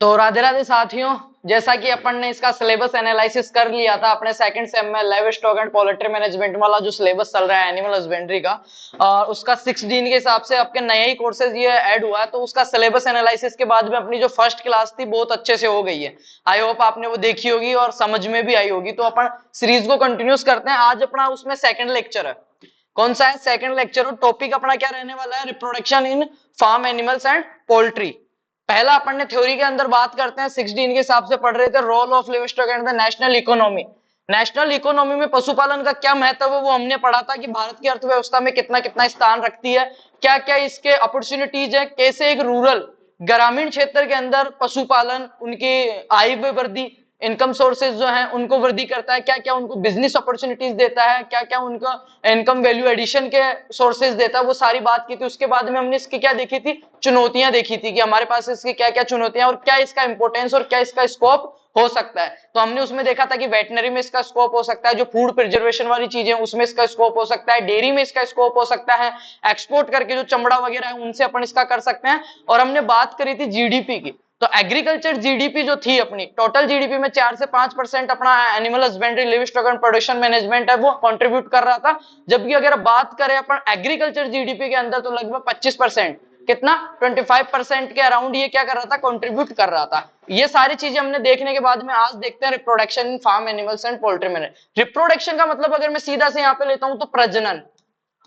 तो राधे राधे साथियों, जैसा कि अपन ने इसका सिलेबस एनालिसिस कर लिया था अपने सेकंड सेम में, live stock and poultry management वाला जो सिलेबस चल रहा है एनिमल हस्बेंड्री का, और उसका 16 के हिसाब से आपके नए ही कोर्सेज ये ऐड हुआ है। तो उसका सिलेबस एनालिसिस के बाद में अपनी जो फर्स्ट क्लास थी बहुत अच्छे से हो गई है। आई होप आपने वो देखी होगी और समझ में भी आई होगी। तो अपन सीरीज को कंटिन्यूस करते हैं। आज अपना उसमें सेकंड लेक्चर है। कौन सा है? Second lecture. और टॉपिक अपना क्या रहने वाला है? Reproduction in farm animals and poultry. पहला अपन ने थ्योरी के अंदर बात करते हैं 16 के हिसाब से पढ़ रहे थे, role of livestock and the national economy. National economy में पशुपालन का क्या महत्व है वो हमने पढ़ा था कि भारत की अर्थव्यवस्था में कितना कितना स्थान रखती है, क्या क्या इसके अपॉर्चुनिटीज है, कैसे एक रूरल ग्रामीण क्षेत्र के अंदर पशुपालन उनकी आय में वृद्धि, इनकम सोर्सेज जो है उनको वृद्धि करता है, क्या क्या उनको बिजनेस अपॉर्चुनिटीज देता है, क्या क्या उनका इनकम वैल्यू एडिशन के सोर्सेज देता है, वो सारी बात की थी। उसके बाद में हमने इसकी क्या देखी थी? चुनौतियां देखी थी कि हमारे पास इसकी क्या क्या चुनौतियां और क्या इसका इंपोर्टेंस और क्या इसका स्कोप हो सकता है। तो हमने उसमें देखा था कि वेटनरी में इसका स्कोप हो सकता है, जो फूड प्रिजर्वेशन वाली चीजें उसमें इसका स्कोप हो सकता है, डेयरी में इसका स्कोप हो सकता है, एक्सपोर्ट करके जो चमड़ा वगैरह है उनसे अपन इसका कर सकते हैं। और हमने बात करी थी जीडीपी की। तो एग्रीकल्चर जीडीपी जो थी अपनी, टोटल जीडीपी में 4 से 5% अपना animal husbandry, livestock and production management है वो कंट्रीब्यूट कर रहा था। जबकि अगर बात करें अपन एग्रीकल्चर जीडीपी के अंदर तो लगभग 25%, कितना 25% के अराउंड ये क्या कर रहा था? कंट्रीब्यूट कर रहा था। ये सारी चीजें हमने देखने के बाद में आज देखते हैं reproduction in farm animals and poultry management. Reproduction का मतलब अगर मैं सीधा से यहाँ पे लेता हूं तो प्रजनन।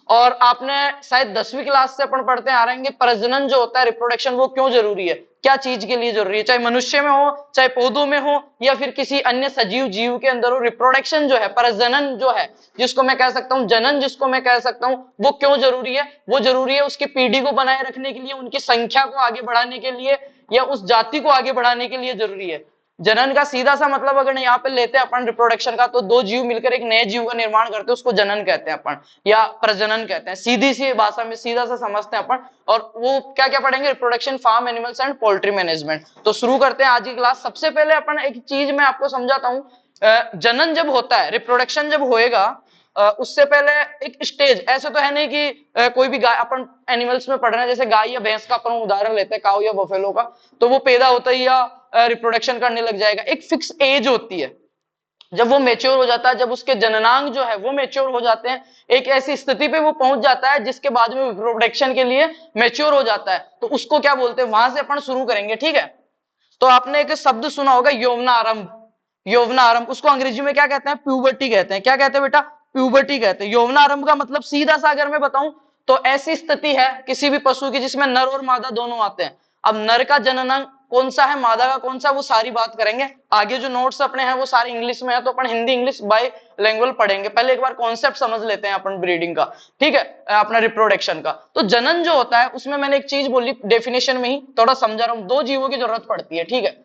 और आपने शायद 10वीं क्लास से अपन पढ़ते आ रहे हैं प्रजनन जो होता है, रिप्रोडक्शन, वो क्यों जरूरी है, क्या चीज के लिए जरूरी है, चाहे मनुष्य में हो, चाहे पौधों में हो, या फिर किसी अन्य सजीव जीव के अंदर हो। रिप्रोडक्शन जो है, प्रजनन जो है, जिसको मैं कह सकता हूँ जनन, जिसको मैं कह सकता हूँ, वो क्यों जरूरी है? वो जरूरी है उसकी पीढ़ी को बनाए रखने के लिए, उनकी संख्या को आगे बढ़ाने के लिए, या उस जाति को आगे बढ़ाने के लिए जरूरी है। जनन का सीधा सा मतलब अगर यहाँ पे लेते हैं अपन रिप्रोडक्शन का, तो दो जीव मिलकर एक नए जीव का निर्माण करते हैं, उसको जनन कहते हैं अपन, या प्रजनन कहते हैं। सीधी सी भाषा में सीधा सा समझते हैं अपन। और वो क्या क्या पढ़ेंगे? Reproduction, farm animals and poultry management. तो शुरू करते हैं आज की क्लास। सबसे पहले अपन एक चीज मैं आपको समझाता हूँ। जनन जब होता है, रिप्रोडक्शन जब होएगा, उससे पहले एक स्टेज, ऐसे तो है नहीं कि कोई भी गाय, अपन एनिमल्स में पढ़ रहे हैं जैसे गाय या भैंस का अपन उदाहरण लेते हैं, काऊ या बफेलो का, तो वो पैदा होता ही या रिप्रोडक्शन करने लग जाएगा। एक फिक्स एज होती है जब वो मेच्योर हो जाता है, जब उसके जननांग जो है वो मेच्योर हो जाते हैं, एक ऐसी स्थिति पे वो पहुंच जाता है जिसके बाद में रिप्रोडक्शन के लिए मेच्योर हो जाता है, तो उसको क्या बोलते हैं? वहां से अपन शुरू करेंगे, ठीक है। तो आपने एक शब्द सुना होगा, यौवनारंभ। यौवनारंभ, उसको अंग्रेजी में क्या कहते हैं? प्यूबर्टी कहते हैं। क्या कहते हैं बेटा? प्यूबर्टी कहते हैं। यौवनारंभ का मतलब सीधा सा अगर मैं बताऊं तो ऐसी स्थिति है किसी भी पशु की जिसमें नर और मादा दोनों आते हैं। अब नर का जननांग कौन सा है, मादा का कौन सा, वो सारी बात करेंगे आगे। जो नोट्स अपने हैं वो सारे इंग्लिश में है, तो अपन हिंदी इंग्लिश बाय लैंग्वेज पढ़ेंगे। पहले एक बार कॉन्सेप्ट समझ लेते हैं अपन ब्रीडिंग का, ठीक है, अपना रिप्रोडक्शन का। तो जनन जो होता है उसमें मैंने एक चीज बोली डेफिनेशन में ही, थोड़ा समझा रहा हूं। दो जीवों की जरूरत पड़ती है, ठीक है,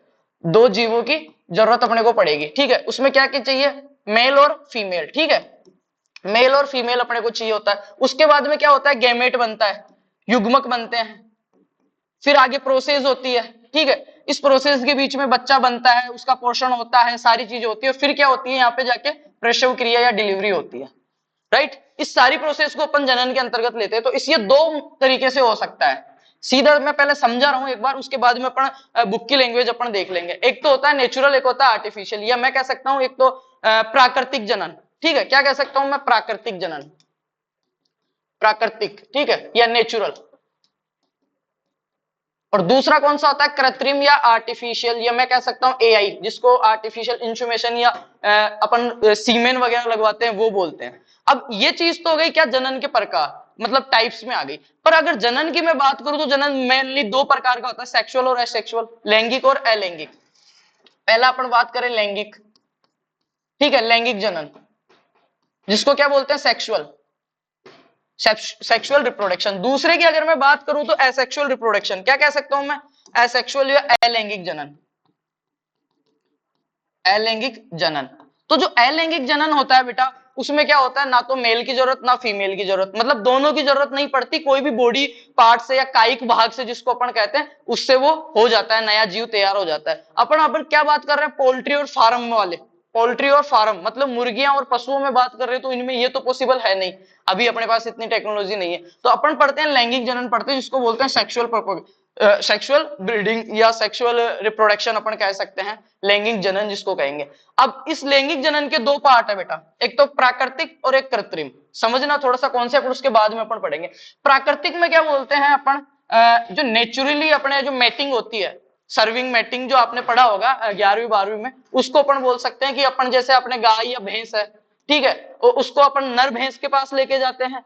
दो जीवों की जरूरत अपने को पड़ेगी, ठीक है। उसमें क्या क्या चाहिए? मेल और फीमेल, ठीक है, मेल और फीमेल अपने को चाहिए होता है। उसके बाद में क्या होता है? गैमेट बनता है, युग्मक बनते हैं, फिर आगे प्रोसेस होती है, ठीक है। इस प्रोसेस के बीच में बच्चा बनता है, उसका पोषण होता है, सारी चीजें होती है, फिर क्या होती है? यहाँ पे जाके प्रसव क्रिया या डिलीवरी होती है, राइट। इस सारी प्रोसेस को अपन जनन के अंतर्गत लेते हैं। तो इस ये दो तरीके से हो सकता है। सीधा मैं पहले समझा रहा हूं एक बार, उसके बाद में अपन बुक की लैंग्वेज अपन देख लेंगे। एक तो होता है नेचुरल, एक होता है आर्टिफिशियल, या मैं कह सकता हूं एक तो प्राकृतिक जनन, ठीक है। क्या कह सकता हूं मैं? प्राकृतिक जनन, प्राकृतिक, ठीक है, या नेचुरल। और दूसरा कौन सा होता है? कृत्रिम या आर्टिफिशियल, या मैं कह सकता हूं एआई, जिसको आर्टिफिशियल इंसुमेशन या अपन सीमेन वगैरह लगवाते हैं वो बोलते हैं। अब ये चीज तो हो गई क्या? जनन के प्रकार, मतलब टाइप्स में आ गई। पर अगर जनन की मैं बात करूं तो जनन मेनली दो प्रकार का होता है, सेक्सुअल और असेक्सुअल, लैंगिक और अलैंगिक। पहला अपन बात करें लैंगिक, ठीक है, लैंगिक जनन, जिसको क्या बोलते हैं? Sexual, sexual reproduction. दूसरे की अगर मैं बात करूं तो एसेक्सुअल रिप्रोडक्शन। क्या कह सकता हूं मैं? एसेक्सुअल या अलैंगिक जनन, अलैंगिक जनन। तो जो अलैंगिक जनन होता है बेटा, उसमें क्या होता है? ना तो मेल की जरूरत ना फीमेल की जरूरत, मतलब दोनों की जरूरत नहीं पड़ती। कोई भी बॉडी पार्ट से या कायिक भाग से, जिसको अपन कहते हैं, उससे वो हो जाता है, नया जीव तैयार हो जाता है। अपन क्या बात कर रहे हैं? पोल्ट्री और फार्म वाले, पोल्ट्री और फार्म मतलब मुर्गियां और पशुओं में बात कर रहे हैं, तो इनमें ये तो पॉसिबल है नहीं, अभी अपने पास इतनी टेक्नोलॉजी नहीं है। तो अपन पढ़ते हैं लैंगिक जनन पढ़ते हैं, जिसको बोलते हैं सेक्सुअल सेक्सुअल ब्रीडिंग या सेक्सुअल रिप्रोडक्शन अपन कह सकते हैं, लैंगिक जनन जिसको कहेंगे। अब इस लैंगिक जनन के दो पार्ट है बेटा, एक तो प्राकृतिक और एक कृत्रिम। समझना थोड़ा सा कॉन्सेप्ट, उसके बाद में अपन पढ़ेंगे। प्राकृतिक में क्या बोलते हैं अपन, जो नेचुरली अपने जो मैटिंग होती है, सर्विंग मैटिंग जो आपने पढ़ा होगा 11वीं 12वीं में, उसको अपन बोल सकते हैं कि अपन जैसे अपने गाय या भैंस है, ठीक है, और उसको अपन नर भैंस के पास लेके जाते हैं,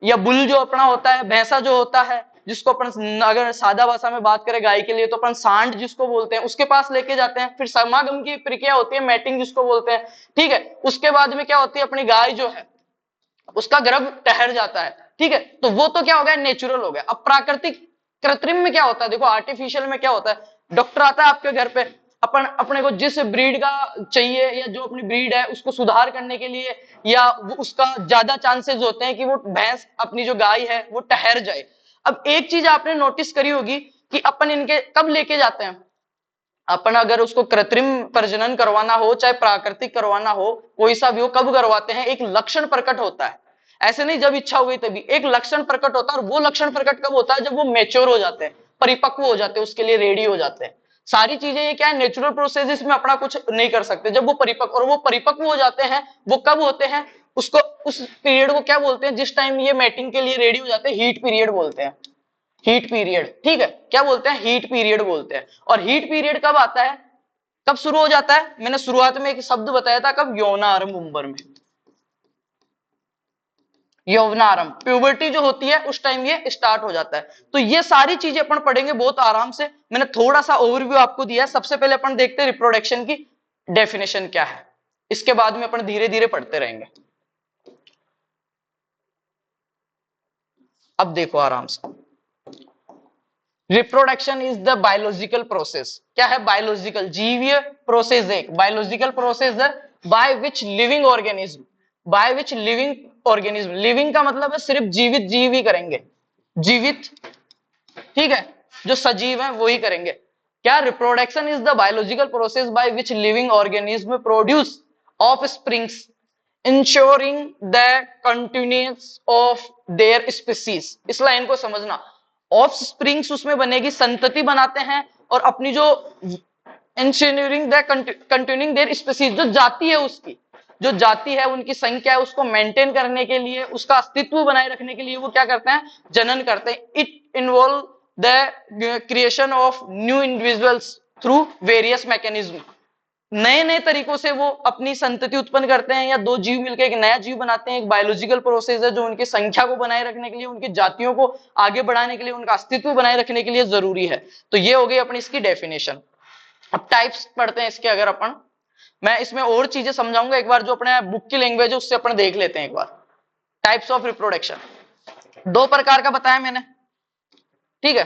या बुल जो अपना होता है, भैंसा जो होता है, जिसको अपन अगर सादा भाषा में बात करें गाय के लिए तो अपन सांड जिसको बोलते हैं, उसके पास लेके जाते हैं। फिर समागम की प्रक्रिया होती है, मैटिंग जिसको बोलते हैं, ठीक है। उसके बाद में क्या होती है, अपनी गाय जो है उसका गर्भ ठहर जाता है, ठीक है। तो वो तो क्या हो गया, नेचुरल हो गया। अब प्राकृतिक कृत्रिम में क्या होता है, देखो आर्टिफिशियल में क्या होता है, डॉक्टर आता है आपके घर पे, अपन अपने को जिस ब्रीड का चाहिए या जो अपनी ब्रीड है उसको सुधार करने के लिए, या वो उसका ज्यादा चांसेस होते हैं कि वो भैंस अपनी जो गाय है वो ठहर जाए। अब एक चीज आपने नोटिस करी होगी कि अपन इनके कब लेके जाते हैं, अपन अगर उसको कृत्रिम प्रजनन करवाना हो चाहे प्राकृतिक करवाना हो, कोई सा भी हो, कब करवाते हैं, एक लक्षण प्रकट होता है। ऐसे नहीं जब इच्छा हो गई तभी, एक लक्षण प्रकट होता है। और वो लक्षण प्रकट कब होता है, जब वो मेच्योर हो जाते हैं, परिपक्व हो जाते हैं, उसके लिए रेडी हो जाते हैं। सारी चीजें ये क्या है, नेचुरल प्रोसेस में अपना कुछ नहीं कर सकते। जब वो परिपक्व, और वो परिपक्व हो जाते हैं, वो कब होते हैं, उसको उस पीरियड को क्या बोलते हैं, जिस टाइम ये मैटिंग के लिए रेडी हो जाते हैं, हीट पीरियड बोलते हैं। हीट पीरियड, ठीक है, क्या बोलते हैं, हीट पीरियड बोलते हैं। और हीट पीरियड कब आता है, कब शुरू हो जाता है, मैंने शुरुआत में एक शब्द बताया था, कब, यौनारंभ उम्र में, यौवनारंभ, प्यूबर्टी जो होती है उस टाइम ये स्टार्ट हो जाता है। तो ये सारी चीजें अपन पढ़ेंगे बहुत आराम से। मैंने थोड़ा सा ओवरव्यू आपको दिया है। सबसे पहले अपन देखते हैं रिप्रोडक्शन की डेफिनेशन क्या है, इसके बाद में अपन धीरे धीरे पढ़ते रहेंगे। अब देखो आराम से, reproduction is the biological process. क्या है, बायोलॉजिकल, जीवीय प्रोसेस, एक बायोलॉजिकल प्रोसेस है by which living organism, by which living organism, living का मतलब है सिर्फ जीवित जीव ही करेंगे, जीवित, ठीक है, जो सजीव है वो ही करेंगे। क्या, reproduction is the biological process by which living organism produce of springs ensuring the continuous of their species. इस लाइन को समझना, ऑफ स्प्रिंग्स उसमें बनेगी, संतति बनाते हैं, और अपनी जो ensuring the continuing their species, जो जाति है उसकी, जो जाति है उनकी संख्या है उसको मेंटेन करने के लिए, उसका अस्तित्व बनाए रखने के लिए वो क्या करते हैं, जनन करते हैं। It involve the creation of new individuals through various mechanism. नए नए तरीकों से वो अपनी संतति उत्पन्न करते हैं, या दो जीव मिलकर एक नया जीव बनाते हैं। एक बायोलॉजिकल प्रोसेस है जो उनकी संख्या को बनाए रखने के लिए, उनकी जातियों को आगे बढ़ाने के लिए, उनका अस्तित्व बनाए रखने के लिए जरूरी है। तो ये हो गई अपनी इसकी डेफिनेशन। अब टाइप्स पढ़ते हैं इसके। अगर अपन, मैं इसमें और चीजें समझाऊंगा, एक बार जो अपने बुक की लैंग्वेज है उससे अपन देख लेते हैं एक बार। टाइप्स ऑफ रिप्रोडक्शन दो प्रकार का बताया मैंने, ठीक है।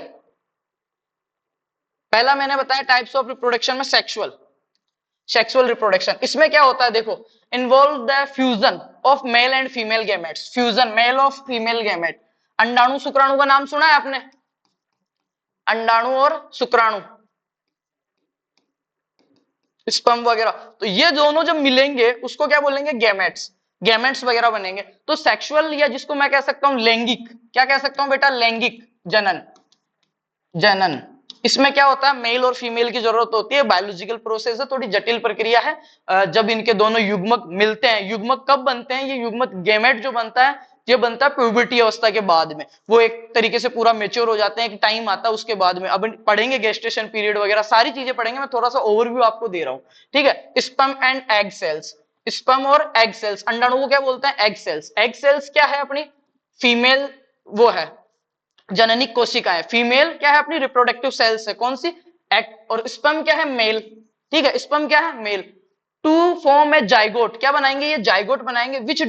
पहला मैंने बताया टाइप्स ऑफ रिप्रोडक्शन में सेक्सुअल, सेक्सुअल रिप्रोडक्शन। इसमें क्या होता है, देखो, involve the fusion of male and female gametes, fusion male of female gamete. अंडाणु शुक्राणु का नाम सुना है आपने, अंडाणु और शुक्राणु, स्पर्म वगैरह, तो ये दोनों जब मिलेंगे उसको क्या बोलेंगे, गैमेट्स, गैमेट्स वगैरह बनेंगे। तो सेक्सुअल, या जिसको मैं कह सकता हूं लैंगिक, क्या कह सकता हूं बेटा, लैंगिक जनन, जनन। इसमें क्या होता है, मेल और फीमेल की जरूरत होती है, बायोलॉजिकल प्रोसेस है, थोड़ी जटिल प्रक्रिया है। जब इनके दोनों युग्मक मिलते हैं, युग्मक कब बनते हैं, ये युग्मक गैमेट जो बनता है ये बनता है प्यूबर्टी अवस्था के बाद में। वो एक तरीके से पूरा मेच्योर हो जाते हैं, एक टाइम आता है उसके बाद में। अब पढ़ेंगे गेस्टेशन पीरियड वगैरह सारी चीजें पढ़ेंगे, मैं थोड़ा सा ओवरव्यू आपको दे रहा हूं, ठीक है। Sperm and egg cells, sperm और एग सेल्स, अंडाणु को क्या बोलते हैं, एग सेल्स। एग सेल्स क्या है, अपनी फीमेल वो है जननिक कोशिका है, फीमेल क्या है, अपनी रिप्रोडक्टिव सेल्स है, कौन सी, एग। और स्पर्म क्या है, मेल, ठीक है, स्पर्म क्या है, male. To form a zygote, क्या बनाएंगे, ये जाइगोट बनाएंगे, विच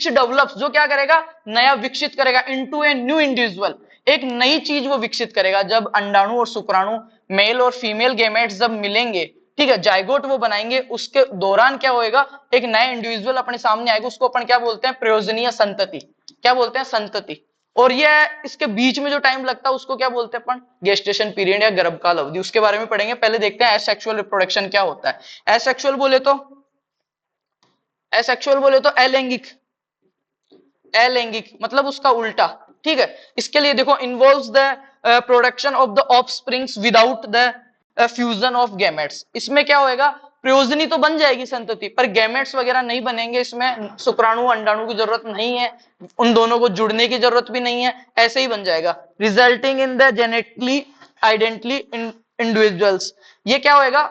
डेवलप्स जो क्या करेगा, नया विकसित करेगा, इनटू ए न्यू इंडिविजुअल, एक नई चीज वो विकसित करेगा। जब अंडाणु और शुक्राणु, मेल और फीमेल गैमेट्स जब मिलेंगे, ठीक है, जाइगोट वो बनाएंगे, उसके दौरान क्या होएगा, एक नया इंडिविजुअल अपने सामने आएगा, उसको अपन क्या बोलते हैं, प्रयोजनीय संतति, क्या बोलते हैं, संतति। और ये इसके बीच में जो टाइम लगता है उसको क्या बोलते हैं अपन, गेस्टेशन पीरियड या गर्भकाल अवधि। उसके बारे में पढ़ेंगे, पहले देखते हैं एसेक्सुअल रिप्रोडक्शन क्या होता है। एसेक्सुअल बोले तो, एसेक्सुअल बोले तो अलैंगिक, अलैंगिक मतलब उसका उल्टा, ठीक है। इसके लिए देखो, involves the production of the offsprings without the fusion of gametes. इसमें क्या होएगा, प्रयोजनी तो बन जाएगी संतति, पर गैमेट्स वगैरह नहीं बनेंगे, इसमें शुक्राणु अंडाणु की जरूरत नहीं है, उन दोनों को जुड़ने की जरूरत भी नहीं है, ऐसे ही बन जाएगा, resulting in the genetically identically individuals. ये क्या होएगा,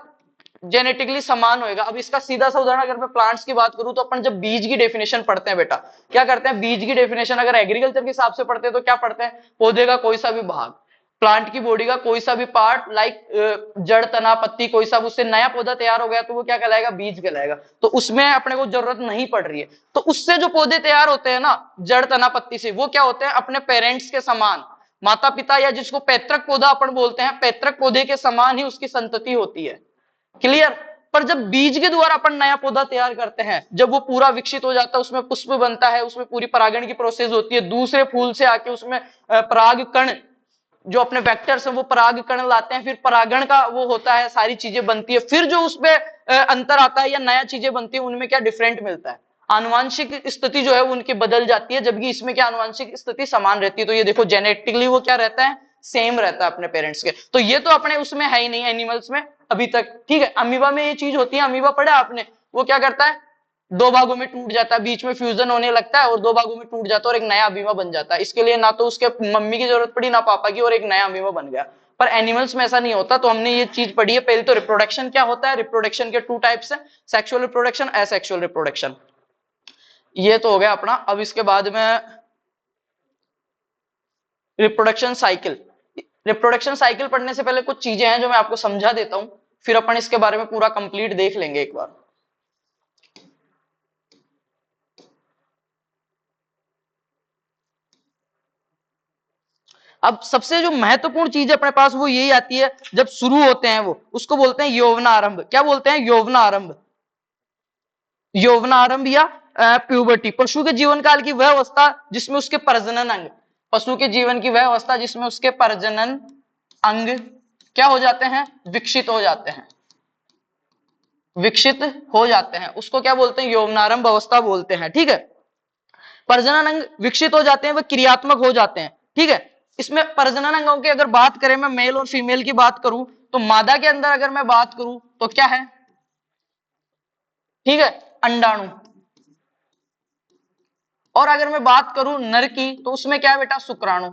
जेनेटिकली समान होएगा। अब इसका सीधा सा उदाहरण अगर मैं प्लांट्स की बात करूं, तो अपन जब बीज की डेफिनेशन पढ़ते हैं बेटा, क्या करते हैं, बीज की डेफिनेशन अगर एग्रीकल्चर के हिसाब से पढ़ते हैं तो क्या पढ़ते हैं, पौधे का कोई सा भी भाग, प्लांट की बॉडी का कोई सा भी पार्ट, लाइक जड़ तना पत्ती कोई सा, उससे नया पौधा तैयार हो गया तो वो क्या कहलाएगा, बीज कहलाएगा। तो उसमें अपने को जरूरत नहीं पड़ रही है। तो उससे जो पौधे तैयार होते हैं ना, जड़ तना पत्ती से, वो क्या होते हैं, अपने पेरेंट्स के समान, माता पिता, या जिसको पैतृक पौधा अपन बोलते हैं, पैतृक पौधे के समान ही उसकी संतति होती है। क्लियर। पर जब बीज के द्वारा अपन नया पौधा तैयार करते हैं, जब वो पूरा विकसित हो जाता है, उसमें पुष्प बनता है, उसमें पूरी परागण की प्रोसेस होती है, दूसरे फूल से आके उसमें पराग कण, जो अपने वेक्टर्स हैं वो पराग कण लाते हैं, फिर परागण का वो होता है, सारी चीजें बनती है, फिर जो उसमें अंतर आता है या नया चीजें बनती है, उनमें क्या डिफरेंट मिलता है, आनुवांशिक स्थिति जो है वो उनकी बदल जाती है, जबकि इसमें क्या आनुवांशिक स्थिति समान रहती है। तो ये देखो जेनेटिकली वो क्या रहता है, सेम रहता है अपने पेरेंट्स के। तो ये तो अपने उसमें है ही नहीं एनिमल्स में अभी तक, ठीक है। अमीबा में ये चीज होती है, अमीबा पढ़ा आपने, वो क्या करता है, दो भागों में टूट जाता है, बीच में फ्यूजन होने लगता है और दो भागों में टूट जाता है और एक नया अमीबा बन जाता है। इसके लिए ना तो उसके मम्मी की जरूरत पड़ी ना पापा की, और एक नया अमीबा बन गया। पर एनिमल्स में ऐसा नहीं होता। तो हमने ये चीज पढ़ी है। पहले तो रिप्रोडक्शन क्या होता है, रिप्रोडक्शन के 2 टाइप्स है, सेक्सुअल रिप्रोडक्शन, एसेक्सुअल रिप्रोडक्शन। ये तो हो गया अपना। अब इसके बाद में रिप्रोडक्शन साइकिल। रिप्रोडक्शन साइकिल पढ़ने से पहले कुछ चीजें हैं जो मैं आपको समझा देता हूं, फिर अपन इसके बारे में पूरा कंप्लीट देख लेंगे एक बार। अब सबसे जो महत्वपूर्ण चीज अपने पास वो यही आती है, जब शुरू होते हैं वो, उसको बोलते हैं यौवनारंभ। क्या बोलते हैं, यौवनारंभ। यौवनारंभ या प्यूबर्टी। पशु के जीवन काल की वह अवस्था जिसमें उसके प्रजनन अंग, पशु के जीवन की वह अवस्था जिसमें उसके प्रजनन अंग क्या हो जाते हैं, विकसित हो जाते हैं, विकसित हो जाते हैं, उसको क्या बोलते हैं, यौवनारंभ अवस्था बोलते हैं, ठीक है। प्रजनन अंग विकसित हो जाते हैं, वह क्रियात्मक हो जाते हैं, ठीक है। इसमें प्रजनन अंगों की अगर बात करें, मैं मेल और फीमेल की बात करूं, तो मादा के अंदर अगर मैं बात करूं तो क्या है, ठीक है, अंडाणु। और अगर मैं बात करूं नर की, तो उसमें क्या है बेटा, शुक्राणु,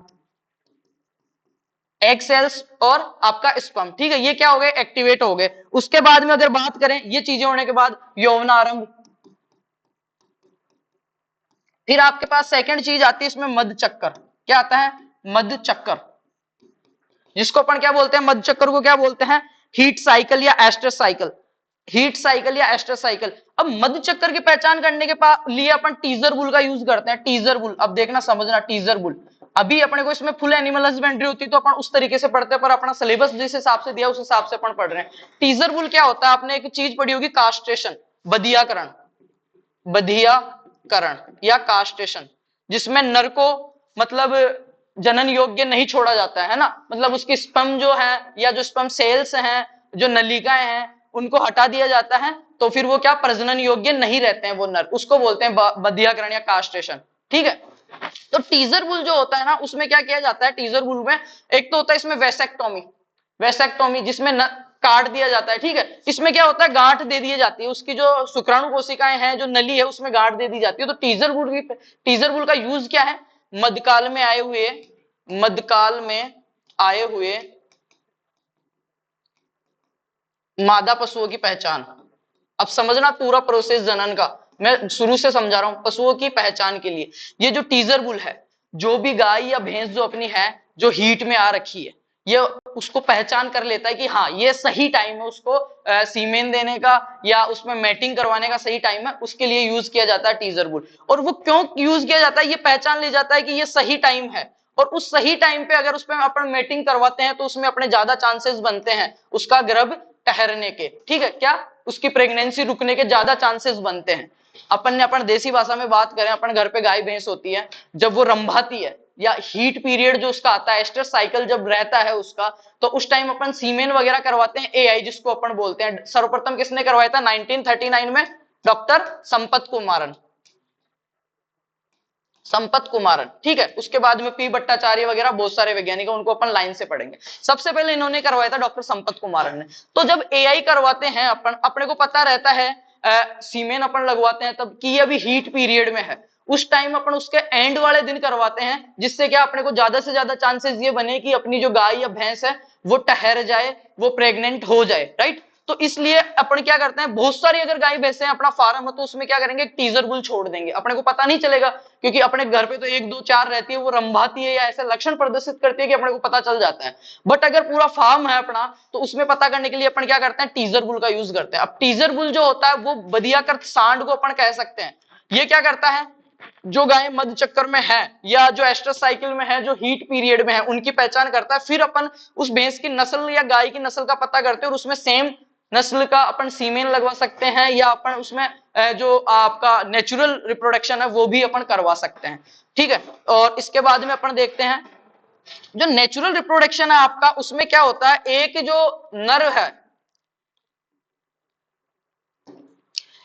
एग सेल्स और आपका स्पर्म, ठीक है। ये क्या हो गए, एक्टिवेट हो गए। उसके बाद में अगर बात करें, ये चीजें होने के बाद यौवनारंभ। फिर आपके पास सेकंड चीज आती है इसमें, मध्य चक्कर। क्या आता है, मध्य चक्कर, जिसको अपन क्या बोलते हैं, मध्य चक्कर को क्या बोलते हैं, हीट साइकिल या एस्टर साइकिल, हीट साइकिल या एस्टर साइकिल। अब मध्य चक्कर की पहचान करने के लिए अपन टीजर बुल का यूज करते हैं, टीजर बुल। अब देखना समझना, टीजर बुल अभी अपने को इसमें फुल एनिमल हस्बेंड्री होती तो अपन उस तरीके से पढ़ते हैं, पर अपना सिलेबस जिस हिसाब से दिया उस हिसाब से अपन पढ़ रहे हैं। टीजर बुल क्या होता है, आपने एक चीज पढ़ी होगी, कास्ट्रेशन, बधियाकरण, बधियाकरण या कास्ट्रेशन, जिसमें नर को मतलब जनन योग्य नहीं छोड़ा जाता है ना, मतलब उसकी स्पर्म जो है या जो स्पर्म सेल्स हैं, जो नलिकाएं हैं, उनको हटा दिया जाता है, तो फिर वो क्या प्रजनन योग्य नहीं रहते हैं वो नर, उसको बोलते हैं बधियाकरण या कास्ट्रेशन, ठीक है। तो टीजर बुल जो होता है ना, उसमें क्या किया जाता है, टीजर बुल में एक तो होता है इसमें वेसेक्टोमी, वेसेक्टोमी जिसमें काट दिया जाता है, ठीक है। इसमें क्या होता है, गांठ दे दी जाती है, उसकी जो शुक्राणु कोशिकाएं हैं, जो नली है, उसमें गांठ दे दी जाती है। तो टीजर बुल का यूज क्या है, मध्यकाल में आए हुए, मध्यकाल में आए हुए मादा पशुओं की पहचान। अब समझना पूरा प्रोसेस जनन का, मैं शुरू से समझा रहा हूं, पशुओं की पहचान के लिए ये जो टीजर बुल है, जो भी गाय या भैंस जो अपनी है, जो हीट में आ रखी है, ये उसको पहचान कर लेता है कि हाँ ये सही टाइम है उसको सीमेन देने का या उसमें मैटिंग करवाने का सही टाइम है, उसके लिए यूज किया जाता है टीजर बुल। और वो क्यों यूज किया जाता है, ये पहचान ले जाता है कि ये सही टाइम है, और उस सही टाइम पे अगर उसमें अपन मैटिंग करवाते हैं तो उसमें अपने ज्यादा चांसेस बनते हैं उसका गर्भ ठहरने के, ठीक है, क्या उसकी प्रेगनेंसी रुकने के ज्यादा चांसेस बनते हैं। अपन ने अपन देसी भाषा में बात करें, अपन घर पे गाय भैंस होती है, जब वो रंभाती है या हीट पीरियड जो उसका आता है, एस्टर साइकिल जब रहता है उसका, तो उस टाइम अपन सीमेन वगैरह करवाते हैं, एआई जिसको अपन बोलते हैं। सर्वप्रथम किसने करवाया था, 1939 में डॉक्टर संपत कुमारन, संपत कुमारन, ठीक है। उसके बाद में पी भट्टाचार्य वगैरह बहुत सारे वैज्ञानिक, उनको अपन लाइन से पढ़ेंगे। सबसे पहले इन्होंने करवाया था डॉक्टर संपत कुमारन ने। तो जब एआई करवाते हैं अपन, अपने को पता रहता है सीमेन अपन लगवाते हैं तब कि ये अभी हीट पीरियड में है, उस टाइम अपन उसके एंड वाले दिन करवाते हैं, जिससे क्या अपने को ज्यादा से ज्यादा चांसेस ये बने कि अपनी जो गाय या भैंस है वो ठहर जाए, वो प्रेग्नेंट हो जाए, राइट। तो इसलिए अपन क्या करते हैं, बहुत सारी अगर गाय भैंसे हैं, अपना फार्म है, तो उसमें क्या करेंगे, टीजर बुल छोड़ देंगे, अपने को पता नहीं चलेगा, क्योंकि अपने घर पे तो एक दो चार रहती है, वो रंभाती है या ऐसे लक्षण प्रदर्शित करती है कि अपने को पता चल जाता है। बट अगर पूरा फार्म है अपना, तो उसमें पता करने के लिए अपन क्या करते हैं, टीजर बुल का यूज करते हैं। अब टीजर बुल जो होता है वो बदियाकृत सांड को अपन कह सकते हैं। ये क्या करता है, जो गाय मध्य चक्कर में है या जो एस्ट्रस साइकिल में है, जो हीट पीरियड में है, उनकी पहचान करता है। फिर अपन उस भैंस की नस्ल या गाय की नस्ल का पता करते हैं और उसमें सेम नस्ल का अपन सीमेन लगवा सकते हैं, या अपन उसमें जो आपका नेचुरल रिप्रोडक्शन है वो भी अपन करवा सकते हैं, ठीक है। और इसके बाद में अपन देखते हैं जो नेचुरल रिप्रोडक्शन है आपका, उसमें क्या होता है, एक जो नर है,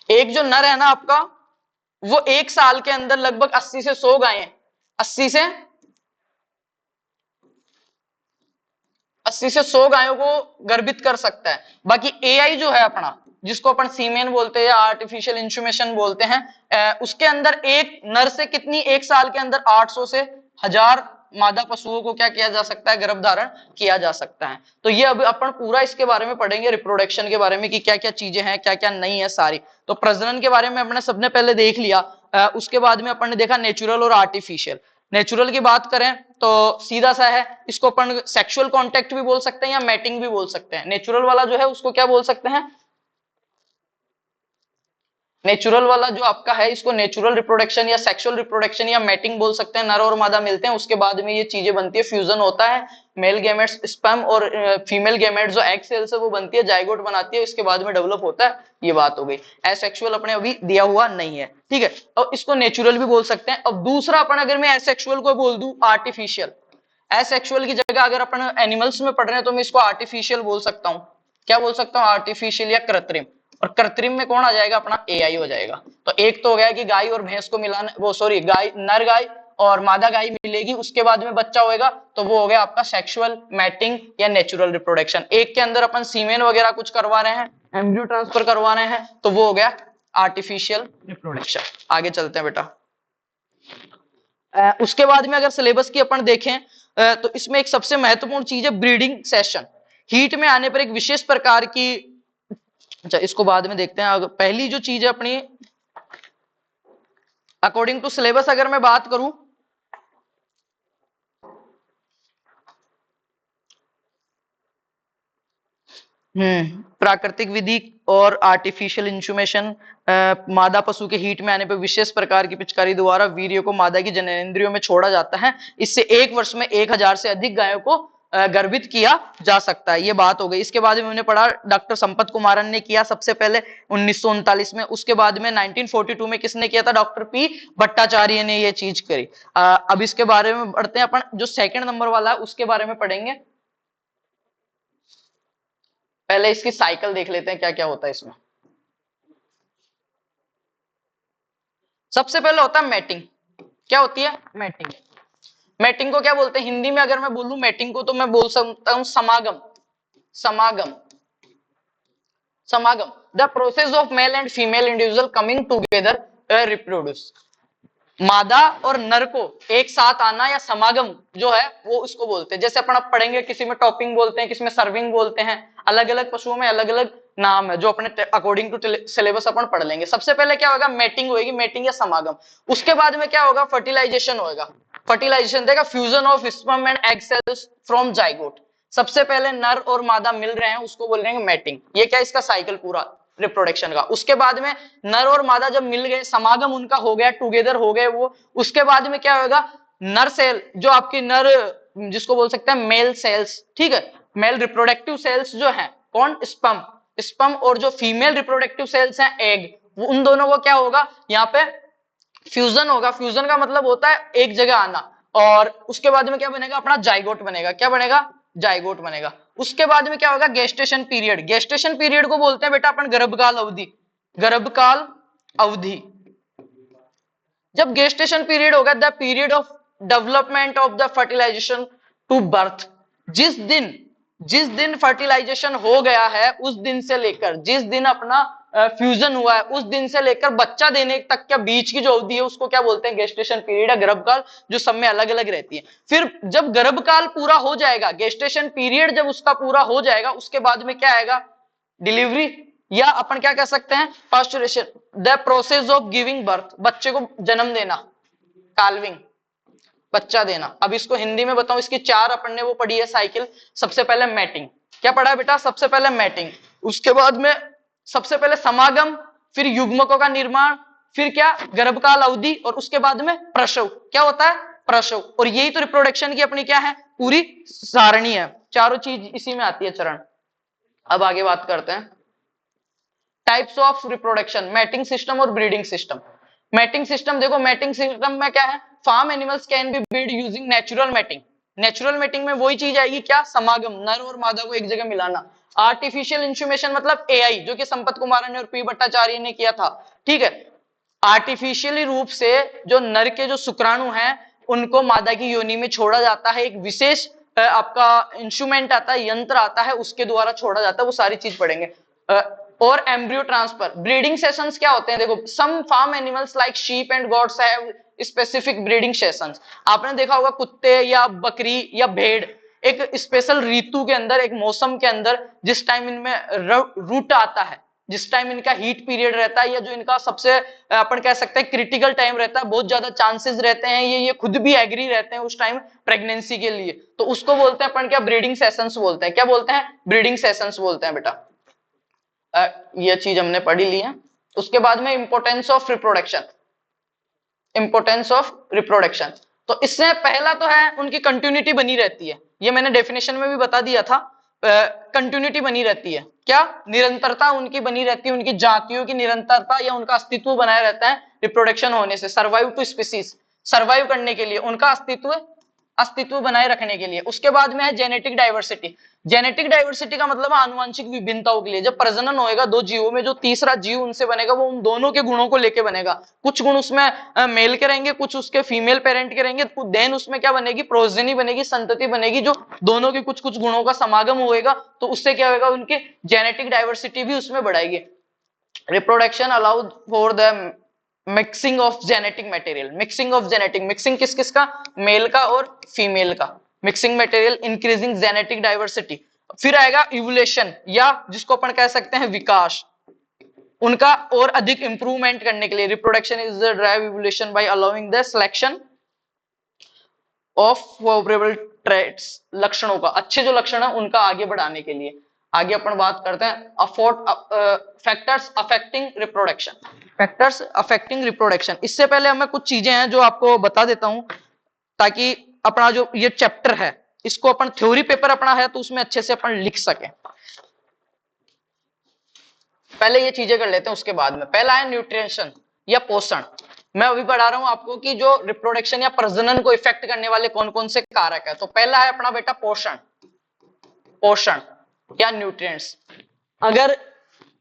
एक जो नर है ना आपका, वो एक साल के अंदर लगभग 80 से 100 गायें, 80 से 100 गायों को गर्भित कर सकता है। बाकी एआई जो है अपना, जिसको अपन सीमेन बोलते हैं या आर्टिफिशियल इंस्यूमेशन बोलते हैं, उसके अंदर एक नर से कितनी, एक साल के अंदर 800 से 1000 मादा पशुओं को क्या किया जा सकता है, गर्भधारण किया जा सकता है। तो ये अब अपन पूरा इसके बारे में पढ़ेंगे, रिप्रोडक्शन के बारे में, कि क्या क्या चीजें हैं, क्या क्या नहीं है सारी। तो प्रजनन के बारे में अपने सबने पहले देख लिया। उसके बाद में अपन ने देखा नेचुरल और आर्टिफिशियल। नेचुरल की बात करें तो सीधा सा है, इसको अपन सेक्सुअल कांटेक्ट भी बोल सकते हैं या मैटिंग भी बोल सकते हैं। नेचुरल वाला जो है उसको क्या बोल सकते हैं, नेचुरल वाला जो आपका है, इसको नेचुरल रिप्रोडक्शन या सेक्सुअल रिप्रोडक्शन या मैटिंग बोल सकते हैं। नर और मादा मिलते हैं, उसके बाद में ये चीजें बनती है, फ्यूजन होता है, मेल गैमेट्स स्पर्म और फीमेल गैमेट्स जो एग सेल से वो बनती है, जाइगोट बनाती है, इसके बाद में डेवलप होता है। ये बात हो गई। एसेक्सुअल अपने अभी दिया हुआ नहीं है, ठीक है। और इसको नेचुरल भी बोल सकते हैं। अब दूसरा अपन अगर मैं एसेक्सुअल को बोल दूं आर्टिफिशियल, एसेक्सुअल की जगह अगर अपन एनिमल्स में पढ़ रहे हैं तो मैं इसको आर्टिफिशियल बोल सकता हूं। क्या बोल सकता हूं, आर्टिफिशियल या कृत्रिम। और कृत्रिम में कौन आ जाएगा, अपना एआई हो जाएगा। तो एक तो हो गया कि गाय और भैंस को मिलाना, वो सॉरी गाय, नर गाय और मादा गाय मिलेगी, उसके बाद में बच्चा होएगा, तो वो हो गया आपका सेक्सुअल मैटिंग या नेचुरल रिप्रोडक्शन। एक के अंदर अपन सीमेन वगैरह कुछ करवा रहे हैं, एम्ब्रियो ट्रांसफर करवा रहे हैं, तो वो हो गया आर्टिफिशियल रिप्रोडक्शन। आगे चलते हैं बेटा। उसके बाद में अगर सिलेबस की अपन देखें तो इसमें एक सबसे महत्वपूर्ण चीज है ब्रीडिंग सेशन। हीट में आने पर एक विशेष प्रकार की, अच्छा इसको बाद में देखते हैं। पहली जो चीज है अपनी, अकॉर्डिंग टू सिलेबस अगर मैं बात करूं, प्राकृतिक विधि और आर्टिफिशियल इंस्यूमेशन। मादा पशु के हीट में आने पर विशेष प्रकार की पिचकारी द्वारा वीर्य को मादा की जननेंद्रियों में छोड़ा जाता है। इससे एक वर्ष में 1000 से अधिक गायों को गर्भित किया जा सकता है। ये बात हो गई। इसके बाद में हमने पढ़ा डॉक्टर संपत कुमारन ने किया सबसे पहले 1939 में। उसके बाद में 1942 में किसने किया था, डॉक्टर पी भट्टाचार्य ने ये चीज करी। अब इसके बारे में पढ़ते हैं अपन। जो सेकंड नंबर वाला है उसके बारे में पढ़ेंगे। पहले इसकी साइकिल देख लेते हैं क्या क्या होता है इसमें। सबसे पहले होता है मैटिंग। क्या होती है मैटिंग। मैटिंग को क्या बोलते हैं हिंदी में, अगर मैं बोलूं मैटिंग को तो मैं बोल सकता हूं समागम। समागम, समागम, the process of male and female individual coming together reproduce. मादा और नर को एक साथ आना या समागम जो है वो उसको बोलते हैं। जैसे अपन अब पढ़ेंगे, किसी में टॉपिंग बोलते हैं, किसी में सर्विंग बोलते हैं। अलग अलग पशुओं में अलग अलग नाम है, जो अपने अकॉर्डिंग टू सिलेबस अपन पढ़ लेंगे। सबसे पहले क्या होगा, मैटिंग होगी, मैटिंग या समागम। उसके बाद में क्या होगा, फर्टिलाइजेशन होगा। फर्टिलाइजेशन देगा fusion of sperm and egg cells from zygote. सबसे पहले नर और मादा मिल रहे हैं, उसको बोल रहे हैं मैटिंग। ये क्या, इसका साइकिल पूरा रिप्रोडक्शन का। उसके बाद में नर और मादा जब मिल गए, समागम उनका हो गया, टुगेदर हो गए वो, उसके बाद में क्या होगा, नर सेल जो आपकी नर, जिसको बोल सकते हैं मेल सेल्स, ठीक है, मेल रिप्रोडक्टिव सेल्स जो है, कौन, स्पर्म। स्पर्म और जो फीमेल रिप्रोडक्टिव सेल्स हैं एग, उन दोनों को क्या होगा, यहाँ पे फ्यूजन होगा। फ्यूजन का मतलब होता है एक जगह आना। और उसके बाद में क्या बनेगा, अपना जाइगोट बनेगा। क्या बनेगा, जाइगोट बनेगा। उसके बाद में क्या होगा, गेस्टेशन पीरियड। गेस्टेशन पीरियड को बोलते हैं बेटा अपन गर्भकाल अवधि। गर्भकाल अवधि, जब गेस्टेशन पीरियड होगा, the period of development of the fertilisation to birth, जिस दिन फर्टिलाइजेशन हो गया है उस दिन से लेकर, जिस दिन अपना फ्यूजन हुआ है उस दिन से लेकर बच्चा देने तक के बीच की जो अवधि है उसको क्या बोलते हैं, गेस्टेशन पीरियड है, गर्भकाल, जो सब में अलग अलग रहती है। फिर जब गर्भकाल पूरा हो जाएगा, गेस्टेशन पीरियड जब उसका पूरा हो जाएगा, उसके बाद में क्या आएगा, डिलीवरी, या अपन क्या कह सकते हैं, parturition, the process of giving birth, बच्चे को जन्म देना, काल्विंग, बच्चा देना। अब इसको हिंदी में बताऊं, इसकी चार अपन ने वो पढ़ी है साइकिल। सबसे पहले मैटिंग, क्या पढ़ा है बेटा, सबसे पहले मैटिंग, उसके बाद में सबसे पहले समागम, फिर युग्मकों का निर्माण, फिर क्या, गर्भकाल अवधि, और उसके बाद में प्रसव, क्या होता है, प्रसव। और यही तो रिप्रोडक्शन की अपनी क्या है, पूरी सारणी है, चारों चीज इसी में आती है, चरण। अब आगे बात करते हैं types of reproduction, mating system और ब्रीडिंग सिस्टम। मैटिंग सिस्टम देखो, मैटिंग सिस्टम में क्या है, farm animals can be breed using natural mating. Natural mating में वही चीज आएगी, क्या, समागम, नर और मादा को एक जगह मिलाना। आर्टिफिशियल इंस्यूमेशन मतलब एआई, जो कि संपत कुमार ने और पी भट्टाचार्य ने किया था, ठीक है। आर्टिफिशियली रूप से जो नर के जो शुक्राणु हैं उनको मादा की योनि में छोड़ा जाता है, एक विशेष आपका इंस्ट्रूमेंट आता है, यंत्र आता है, उसके द्वारा छोड़ा जाता है, वो सारी चीज पढ़ेंगे। और एम्ब्रियो ट्रांसफर, ब्रीडिंग सेशंस क्या होते हैं, देखो, some farm animals like sheep and goats have specific breeding sessions. आपने देखा होगा कुत्ते या बकरी या भेड़ एक स्पेशल ऋतु के अंदर, एक मौसम के अंदर, जिस टाइम इनमें रूट आता है, जिस टाइम इनका हीट पीरियड रहता है, या जो इनका सबसे अपन कह सकते हैं क्रिटिकल टाइम रहता है, बहुत ज्यादा चांसेस रहते हैं, ये खुद भी एग्री रहते हैं उस टाइम प्रेगनेंसी के लिए, तो उसको बोलते हैं अपन क्या, ब्रीडिंग सेशंस बोलते हैं। क्या बोलते हैं, ब्रीडिंग सेशंस बोलते हैं बेटा। ये चीज हमने पढ़ी ली है। उसके बाद में importance of reproduction, importance of reproduction, तो इससे पहला तो है उनकी कंटिन्यूटी बनी रहती है, ये मैंने डेफिनेशन में भी बता दिया था, कंटिन्यूटी बनी रहती है, क्या, निरंतरता उनकी बनी रहती है, उनकी जातियों की निरंतरता या उनका अस्तित्व बनाया रहता है रिप्रोडक्शन होने से, सर्वाइव टू स्पीसीज, सर्वाइव करने के लिए, उनका अस्तित्व बनाए रखने के लिए। उसके बाद में है जेनेटिक डाइवर्सिटी। जेनेटिक डाइवर्सिटी का मतलब आनुवांशिक विभिन्नताओं के लिए, जब प्रजनन होएगा दो जीवों में, जो तीसरा जीव उनसे बनेगा वो उन दोनों के गुणों को लेके बनेगा, कुछ गुण उसमें मेल के रहेंगे, कुछ उसके फीमेल पेरेंट के रहेंगे, देन उसमें क्या बनेगी, प्रोजेनी बनेगी, संतति बनेगी, जो दोनों के कुछ कुछ गुणों का समागम होएगा, तो उससे क्या होगा, उनकी जेनेटिक डाइवर्सिटी भी उसमें बढ़ाएगी। Reproduction allowed for the mixing of genetic material, mixing of genetic, mixing किस किस का, मेल का और फीमेल का, mixing material, increasing genetic diversity. फिर आएगा इवोल्यूशन, या जिसको अपन कह सकते हैं विकास, उनका और अधिक इंप्रूवमेंट करने के लिए। Reproduction is the drive evolution bye allowing the selection of favourable traits, लक्षणों का, अच्छे जो लक्षण है उनका आगे बढ़ाने के लिए। आगे अपन बात करते हैं factors affecting reproduction, factors affecting reproduction. इससे पहले हमें कुछ चीजें हैं जो आपको बता देता हूं, ताकि अपना जो ये चैप्टर है इसको अपन थ्योरी पेपर अपना है तो उसमें अच्छे से अपन लिख सके। पहले ये चीजें कर लेते हैं, उसके बाद में पहला है न्यूट्रिशन या पोषण। मैं अभी पढ़ा रहा हूं आपको कि जो रिप्रोडक्शन या प्रजनन को इफेक्ट करने वाले कौन कौन से कारक है। तो पहला है अपना बेटा पोषण, पोषण या न्यूट्रिएंट्स। अगर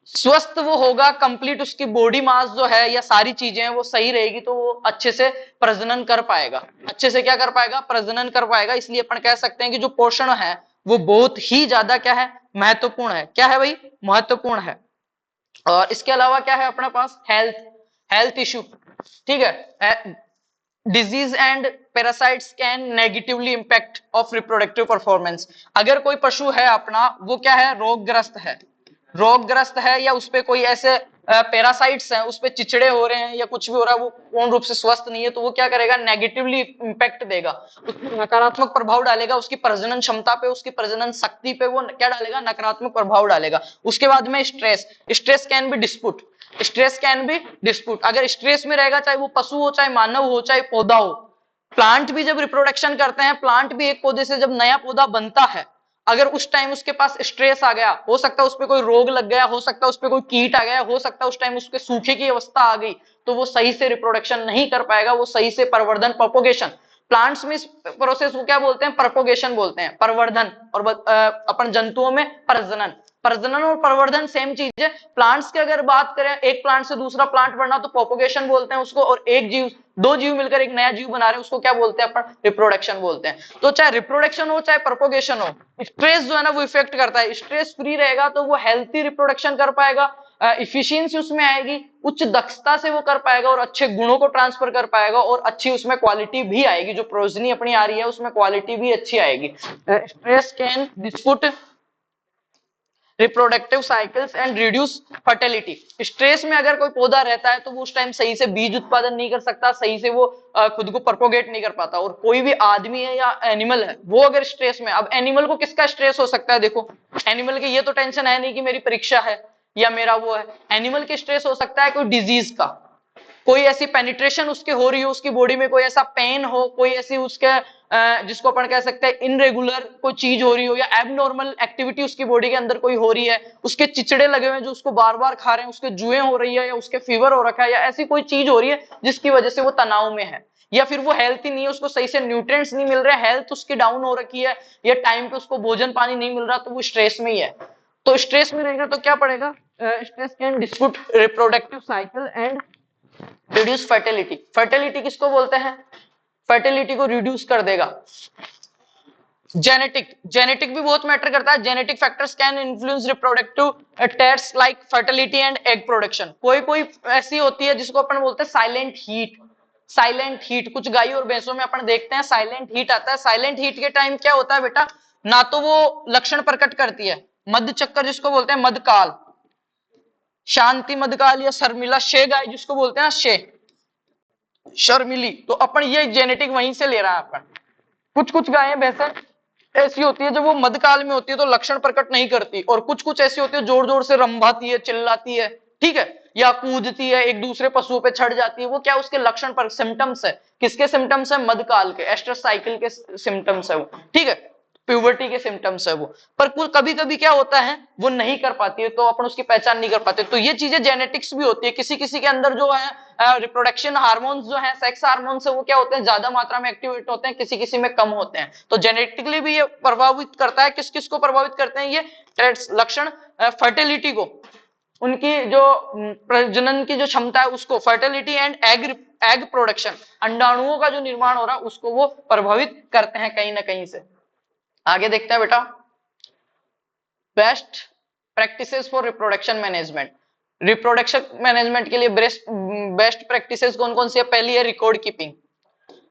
स्वस्थ वो होगा, कंप्लीट उसकी बॉडी मास जो है या सारी चीजें वो सही रहेगी, तो वो अच्छे से प्रजनन कर पाएगा, अच्छे से क्या कर पाएगा, प्रजनन कर पाएगा। इसलिए अपन कह सकते हैं कि जो पोषण है वो बहुत ही ज्यादा क्या है, महत्वपूर्ण है। क्या है भाई, महत्वपूर्ण है। और इसके अलावा क्या है अपने पास, हेल्थ इश्यू, ठीक है। Disease and parasites can negatively impact of reproductive performance. अगर कोई पशु है अपना, वो क्या है, रोगग्रस्त है, रोगग्रस्त है, या उसपे कोई ऐसे पैरासाइट्स हैं, उसपे चिचड़े हो रहे हैं या कुछ भी हो रहा है, वो पूर्ण रूप से स्वस्थ नहीं है, तो वो क्या करेगा, नेगेटिवली इंपैक्ट देगा, नकारात्मक प्रभाव डालेगा उसकी प्रजनन क्षमता पे, उसकी प्रजनन शक्ति पे, वो क्या डालेगा, नकारात्मक प्रभाव डालेगा। उसके बाद में stress, stress can be dispute, stress can be dispute. अगर स्ट्रेस में रहेगा, चाहे वो पशु हो, चाहे मानव हो, चाहे पौधा हो, प्लांट भी जब रिप्रोडक्शन करते हैं, प्लांट भी एक पौधे से जब नया पौधा बनता है, अगर उस टाइम उसके पास स्ट्रेस आ गया, हो सकता है उस पर कोई रोग लग गया, हो सकता है उस पर कोई कीट आ गया, हो सकता है उस टाइम उसके सूखे की अवस्था आ गई, तो वो सही से रिप्रोडक्शन नहीं कर पाएगा, वो सही से प्रवर्धन, प्रोपोगेशन, प्लांट्स में इस प्रोसेस को क्या बोलते हैं, प्रोपोगेशन बोलते हैं, प्रवर्धन, और अपन जंतुओं में प्रजनन। प्रजनन और प्रवर्धन सेम चीज है। प्लांट्स की अगर बात करें, एक प्लांट से दूसरा प्लांट बढ़ना तो प्रोपोगेशन बोलते हैं उसको, और एक जीव, दो जीव मिलकर एक नया जीव बना रहे हैं उसको क्या बोलते हैं अपन, रिप्रोडक्शन बोलते हैं। तो चाहे रिप्रोडक्शन हो चाहे प्रोपोगेशन हो, स्ट्रेस जो है ना वो इफेक्ट करता है। स्ट्रेस फ्री रहेगा तो वो हेल्थी रिप्रोडक्शन कर पाएगा, इफिशियंसी उसमें आएगी, उच्च दक्षता से वो कर पाएगा और अच्छे गुणों को ट्रांसफर कर पाएगा, और अच्छी उसमें क्वालिटी भी आएगी, जो प्रोजनी अपनी आ रही है उसमें क्वालिटी भी अच्छी आएगी। Stress can dispute reproductive cycles and reduce fertility. Stress में अगर कोई पौधा रहता है तो वो उस टाइम सही से बीज उत्पादन नहीं कर सकता, सही से वो खुद को प्रोपोगेट नहीं कर पाता। और कोई भी आदमी है या एनिमल है वो अगर स्ट्रेस में, अब एनिमल को किसका स्ट्रेस हो सकता है, देखो एनिमल की ये तो टेंशन है नहीं कि मेरी परीक्षा है या मेरा वो है, एनिमल के स्ट्रेस हो सकता है कोई डिजीज का, कोई ऐसी पेनिट्रेशन उसके हो रही हो उसकी बॉडी में, कोई ऐसा पेन हो, कोई ऐसी उसके जिसको अपन कह सकते हैं इनरेगुलर कोई चीज हो रही हो, या एबनॉर्मल एक्टिविटी उसकी बॉडी के अंदर कोई हो रही है, उसके चिचड़े लगे हुए हैं जो उसको बार बार खा रहे हैं, उसके जुएं हो रही है, या उसके फीवर हो रखा है, या ऐसी कोई चीज हो रही है जिसकी वजह से वो तनाव में है, या फिर वो हेल्थी नहीं है, उसको सही से न्यूट्रिएंट्स नहीं मिल रहे, हेल्थ उसकी डाउन हो रखी है, या टाइम पे उसको भोजन पानी नहीं मिल रहा, तो वो स्ट्रेस में ही है। तो स्ट्रेस में रहेगा तो क्या पड़ेगा, stress can dispute reproductive cycle and reduce fertility. Fertility किसको बोलते हैं, फर्टिलिटी को रिड्यूस कर देगा। जेनेटिक भी बहुत मैटर करता है। Genetic factors can influence reproductive taste like fertility and egg production. कोई कोई ऐसी होती है जिसको अपन बोलते हैं साइलेंट हीट। साइलेंट हीट कुछ गाय और भैंसों में अपन देखते हैं साइलेंट हीट आता है। साइलेंट हीट के टाइम क्या होता है बेटा, ना तो वो लक्षण प्रकट करती है, मध्य चक्कर जिसको बोलते हैं, मध्यकाल, शांति मध्यकाल, या शर्मिला शे गाय जिसको बोलते हैं ना, शे शर्मिली, तो अपन ये जेनेटिक वहीं से ले रहा है अपन। कुछ कुछ गायें भैंसें ऐसी होती है जब वो मध्यकाल में होती है तो लक्षण प्रकट नहीं करती, और कुछ कुछ ऐसी होती है जोर जोर से रंभाती है, चिल्लाती है, ठीक है, या कूदती है, एक दूसरे पशुओं पे चढ़ जाती है, वो क्या उसके लक्षण पर सिम्टम्स है। किसके सिम्टम्स है, मध्यकाल के, एस्ट्रस साइकिल के सिम्टम्स है वो, ठीक है, प्यूबर्टी के सिम्टम्स है वो। पर कभी कभी क्या होता है वो नहीं कर पाती है तो अपन उसकी पहचान नहीं कर पाते। तो ये चीजें जेनेटिक्स भी होती है। किसी किसी के अंदर जो है रिप्रोडक्शन हार्मोन्स जो है, सेक्स हार्मोन्स है, वो क्या होते हैं, ज्यादा मात्रा में एक्टिवेट होते हैं, किसी किसी में कम होते हैं। तो जेनेटिकली भी ये प्रभावित करता है। किस किस को प्रभावित करते हैं ये लक्षण, फर्टिलिटी को, उनकी जो प्रजनन की जो क्षमता है उसको, फर्टिलिटी एंड एग प्रोडक्शन, अंडाणुओं का जो निर्माण हो रहा है उसको वो प्रभावित करते हैं कहीं ना कहीं से। आगे देखते हैं बेटा, best practices for reproduction management. Reproduction management के लिए बेस्ट प्रैक्टिसेस कौन कौन सी है। पहली है रिकॉर्ड कीपिंग।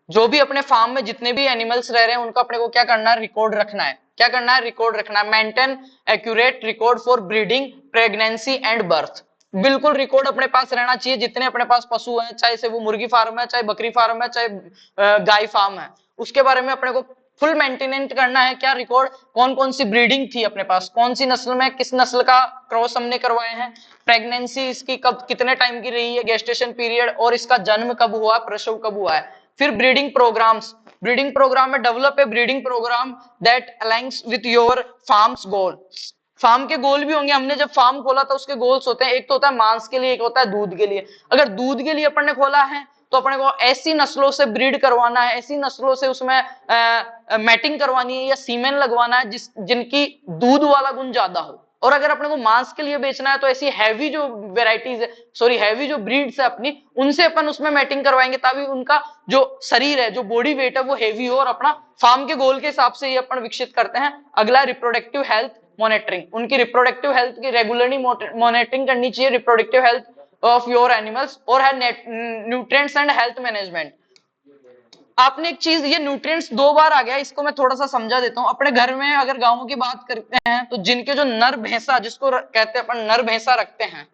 जो भी अपने फार्म में जितने भी एनिमल्स रह रहे हैं उनका अपने को क्या करना है, रिकॉर्ड रखना है। क्या करना है, रिकॉर्ड रखना है। Maintain accurate record for breeding, pregnancy and birth. बिल्कुल रिकॉर्ड अपने पास रहना चाहिए, जितने अपने पास पशु हैं, चाहे से वो मुर्गी फार्म है, चाहे बकरी फार्म है, चाहे गाय फार्म है, उसके बारे में अपने को फुल मेंटेनेंस करना है। क्या रिकॉर्ड, कौन कौन सी ब्रीडिंग थी अपने पास, कौन सी नस्ल में किस नस्ल का क्रॉस हमने करवाए हैं, प्रेगनेंसी इसकी कब कितने टाइम की रही है, गेस्टेशन पीरियड, और इसका जन्म कब हुआ, प्रसव कब हुआ है। फिर ब्रीडिंग प्रोग्राम्स, ब्रीडिंग प्रोग्राम में develop a breeding program that aligns with your farms goal. Farm के गोल भी होंगे। हमने जब फार्म खोला था उसके गोल्स होते हैं, एक तो होता है मांस के लिए, एक होता है दूध के लिए। अगर दूध के लिए अपन ने खोला है तो अपने को ऐसी नस्लों से ब्रीड करवाना है, ऐसी नस्लों से उसमें मैटिंग करवानी है या सीमेन लगवाना है जिनकी दूध वाला गुण ज्यादा हो। और अगर अपने को मांस के लिए बेचना है तो ऐसी हैवी जो वेराइटीज है, सॉरी हैवी जो ब्रीड्स है अपनी, उनसे अपन उसमें मैटिंग करवाएंगे ताकि उनका जो शरीर है, जो बॉडी वेट है वो हैवी हो, और अपना फार्म के गोल के हिसाब से ये अपन विकसित करते हैं। अगला रिप्रोडक्टिव हेल्थ मॉनिटरिंग। उनकी रिप्रोडक्टिव हेल्थ की रेगुलरली मॉनिटरिंग करनी चाहिए, reproductive health of your animals. और है न्यूट्रिएंट्स एंड हेल्थ मैनेजमेंट। आपने एक चीज, ये न्यूट्रिएंट्स दो बार आ गया, इसको मैं थोड़ा सा समझा देता हूं। अपने घर में अगर गांवों की बात करते हैं तो जिनके जो नर भैंसा, जिसको कहते हैं अपन नर भैंसा रखते हैं,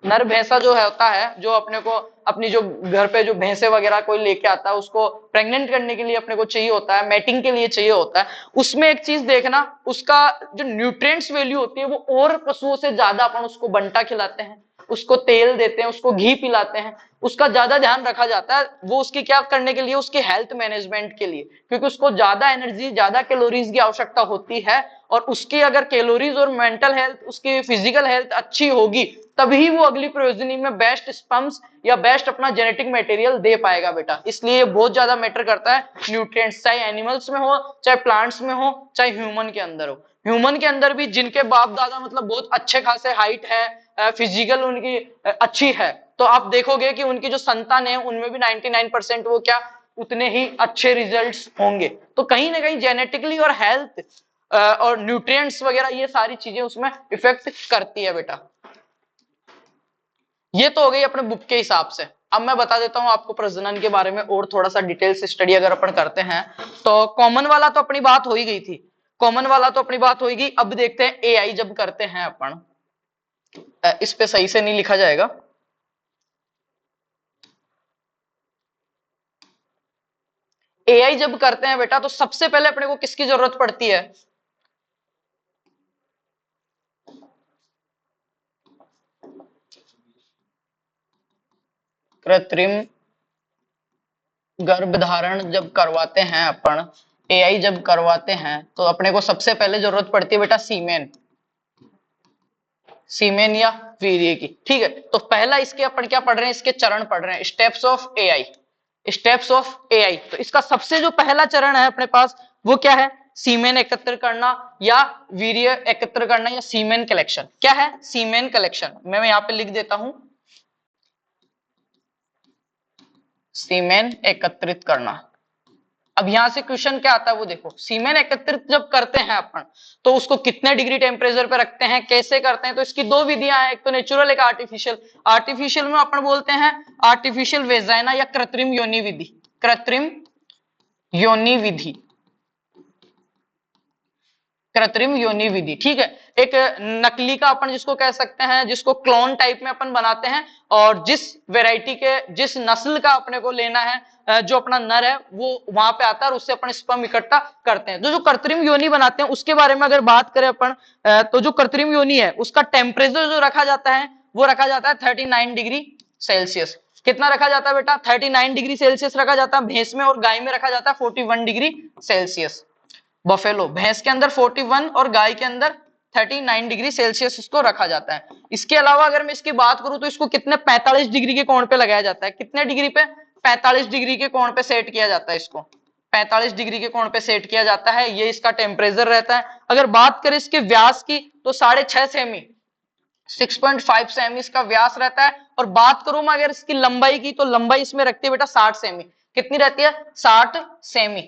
नर भैंसा जो है होता है, जो अपने को अपनी जो घर पे जो भैंसे वगैरह कोई लेके आता है उसको प्रेग्नेंट करने के लिए अपने को चाहिए होता है, मैटिंग के लिए चाहिए होता है। उसमें एक चीज देखना, उसका जो न्यूट्रिएंट्स वैल्यू होती है वो और पशुओं से ज्यादा, अपन उसको बंटा खिलाते हैं, उसको तेल देते हैं, उसको घी पिलाते हैं, उसका ज्यादा ध्यान रखा जाता है। वो उसकी क्या करने के लिए, उसकी हेल्थ मैनेजमेंट के लिए, क्योंकि उसको ज्यादा एनर्जी, ज्यादा कैलोरीज की आवश्यकता होती है। और उसकी अगर कैलोरीज और मेंटल हेल्थ, उसकी फिजिकल हेल्थ अच्छी होगी तभी वो अगली प्रोजनी में बेस्ट स्पर्म्स या बेस्ट अपना जेनेटिक मटेरियल दे पाएगा बेटा। इसलिए ये बहुत ज्यादा मैटर करता है न्यूट्रिएंट्स, चाहे एनिमल्स में हो, चाहे प्लांट्स में हो, चाहे ह्यूमन के अंदर हो। ह्यूमन के अंदर भी जिनके बाप दादा मतलब बहुत अच्छे खासे हाइट है, फिजिकल उनकी अच्छी है, तो आप देखोगे कि उनकी जो संतान है उनमें भी 99% वो क्या उतने ही अच्छे रिजल्ट्स होंगे। तो कहीं ना कहीं जेनेटिकली और हेल्थ और न्यूट्रिएंट्स वगैरह ये सारी चीजें उसमें इफेक्ट करती है बेटा। ये तो हो गई अपने बुक के हिसाब से। अब मैं बता देता हूं आपको प्रजनन के बारे में और थोड़ा सा डिटेल से स्टडी अगर अपन करते हैं तो कॉमन वाला तो अपनी बात हो ही गई थी, कॉमन वाला तो अपनी बात हो गई। अब देखते हैं एआई जब करते हैं अपन, इस पे सही से नहीं लिखा जाएगा, एआई जब करते हैं बेटा तो सबसे पहले अपने को किसकी जरूरत पड़ती है? कृत्रिम गर्भधारण जब करवाते हैं अपन, एआई जब करवाते हैं तो अपने को सबसे पहले जरूरत पड़ती है बेटा सीमेन, सीमेन या वीर्य की। ठीक है, तो पहला इसके अपन क्या पढ़ रहे हैं, इसके चरण पढ़ रहे हैं, steps of AI, steps of AI. तो इसका सबसे जो पहला चरण है अपने पास वो क्या है? सीमेन एकत्र करना या वीर्य एकत्र करना या सीमेन कलेक्शन। क्या है? सीमेन कलेक्शन। मैं यहां पे लिख देता हूं, सीमेन एकत्रित करना। अब यहां से क्वेश्चन क्या आता है वो देखो, सीमेन एकत्रित जब करते हैं अपन तो उसको कितने डिग्री टेम्परेचर पे रखते हैं, कैसे करते हैं? तो इसकी दो विधियां हैं, एक तो नेचुरल एक आर्टिफिशियल। आर्टिफिशियल में अपन बोलते हैं आर्टिफिशियल वेजाइना या कृत्रिम योनि विधि, कृत्रिम योनि विधि, कृत्रिम योनि विधि। ठीक है, एक नकली का अपन जिसको कह सकते हैं, जिसको क्लोन टाइप में अपन बनाते हैं, और जिस वैरायटी के जिस नस्ल का अपने को लेना है, जो अपना नर है वो वहां पे आता है और उससे अपन स्पर्म इकट्ठा करते हैं। जो कृत्रिम योनि बनाते हैं उसके बारे में अगर बात करें अपन, तो जो कृत्रिम योनि है उसका टेम्परेचर जो रखा जाता है वो रखा जाता है 39 डिग्री सेल्सियस। कितना रखा जाता है बेटा? 39 डिग्री सेल्सियस रखा जाता है भैंस में, और गाय में रखा जाता है 41 डिग्री सेल्सियस। बफेलो भैंस के अंदर 41 और गाय के अंदर 39 डिग्री सेल्सियस इसको रखा जाता है। इसके अलावा अगर मैं इसकी बात करूं तो इसको कितने 45 डिग्री के कोण पे लगाया जाता है। कितने डिग्री पे? 45 डिग्री के कोण पे सेट किया जाता है इसको, 45 डिग्री के कोण पे सेट किया जाता है। ये इसका टेम्परेचर रहता है। अगर बात करें इसके व्यास की तो 6.5 सेमी, 6.5 सेमी इसका व्यास रहता है। और बात करूं मैं अगर इसकी लंबाई की तो लंबाई इसमें रखती है बेटा 60 सेमी। कितनी रहती है? 60 सेमी।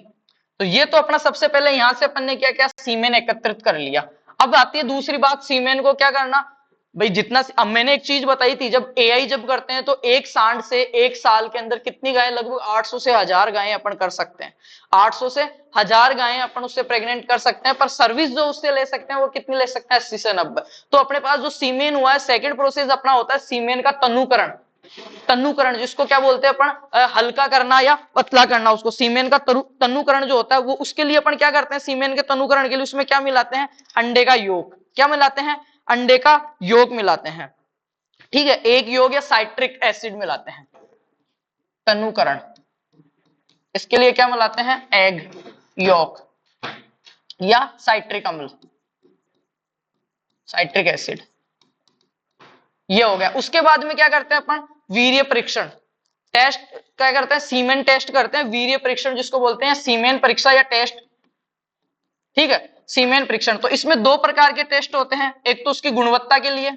तो ये तो अपना सबसे पहले यहां से अपन ने क्या किया, सीमेन एकत्रित कर लिया। अब आती है दूसरी बात, सीमेन को क्या करना भाई, जितना अब मैंने एक चीज बताई थी, जब एआई जब करते हैं तो एक सांड से एक साल के अंदर कितनी गायें, लगभग 800 से 1000 गायें अपन कर सकते हैं। 800 से 1000 गायें अपन उससे प्रेग्नेंट कर सकते हैं, पर सर्विस जो उससे ले सकते हैं वो कितनी ले सकते हैं? 80 से 90। तो अपने पास जो सीमेन हुआ है, सेकेंड प्रोसेस अपना होता है सीमेन का तनुकरण। तनुकरण जिसको क्या बोलते हैं अपन, हल्का करना या पतला करना, उसको सीमेन का तनुकरण जो होता है वो, उसके लिए अपन क्या करते हैं? सीमेन के तनुकरण के लिए उसमें क्या मिलाते हैं? अंडे का योग। क्या मिलाते हैं? अंडे का योग मिलाते हैं। ठीक है, एक योग या साइट्रिक एसिड मिलाते हैं। तनुकरण, इसके लिए क्या मिलाते हैं? एग योग या साइट्रिक अम्ल, साइट्रिक एसिड। ये हो गया। उसके बाद में क्या करते हैं अपन? वीर्य परीक्षण टेस्ट क्या करते हैं? सीमेन टेस्ट करते हैं, वीर्य परीक्षण जिसको बोलते हैं सीमेन परीक्षा या टेस्ट। ठीक है, सीमेन परीक्षण। तो इसमें दो प्रकार के टेस्ट होते हैं, एक तो उसकी गुणवत्ता के लिए,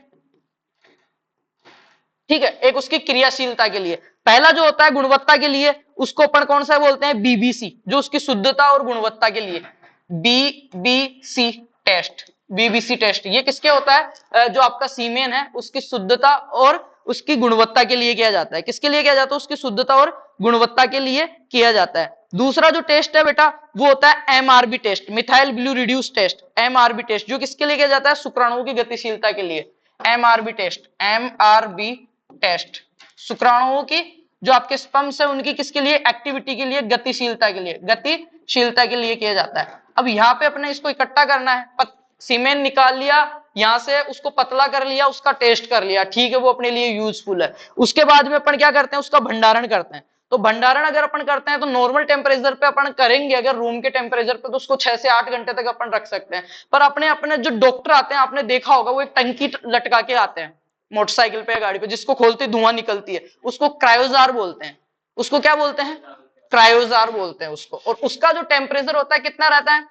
ठीक है, एक उसकी क्रियाशीलता के लिए। पहला जो होता है गुणवत्ता के लिए, उसको अपन कौन सा बोलते हैं? बीबीसी, जो उसकी शुद्धता और गुणवत्ता के लिए, बीबीसी टेस्ट, बीबीसी टेस्ट। ये किसके होता है? जो आपका सीमेन है उसकी शुद्धता और उसकी गुणवत्ता के लिए किया जाता है। किसके लिए किया जाता है? उसकी शुद्धता और गुणवत्ता के लिए किया जाता है। दूसरा जो टेस्ट है बेटा वो होता है MRB test, methyl blue reduce test, MRB test, जो किसके लिए किया जाता है? शुक्राणुओं की गतिशीलता के लिए। एमआरबी टेस्ट, एमआरबी टेस्ट, शुक्राणुओं की जो आपके स्पर्म्स है उनकी किसके लिए? एक्टिविटी के लिए, गतिशीलता के लिए, गतिशीलता के लिए किया जाता है। अब यहाँ पे अपने इसको इकट्ठा करना है, सीमेन निकाल लिया यहां से, उसको पतला कर लिया, उसका टेस्ट कर लिया, ठीक है, वो अपने लिए यूजफुल है। उसके बाद में अपन क्या करते हैं? उसका भंडारण करते हैं। तो भंडारण अगर अपन करते हैं तो नॉर्मल टेम्परेचर पे अपन करेंगे, अगर रूम के टेम्परेचर पे, तो उसको 6 से 8 घंटे तक अपन रख सकते हैं। पर अपने अपने जो डॉक्टर आते हैं, आपने देखा होगा वो एक टंकी लटका के आते हैं मोटरसाइकिल पे या गाड़ी पे, जिसको खोलते धुआं निकलती है, उसको क्रायोजार बोलते हैं। उसको क्या बोलते हैं? क्रायोजार बोलते हैं उसको। और उसका जो टेम्परेचर होता है कितना रहता है?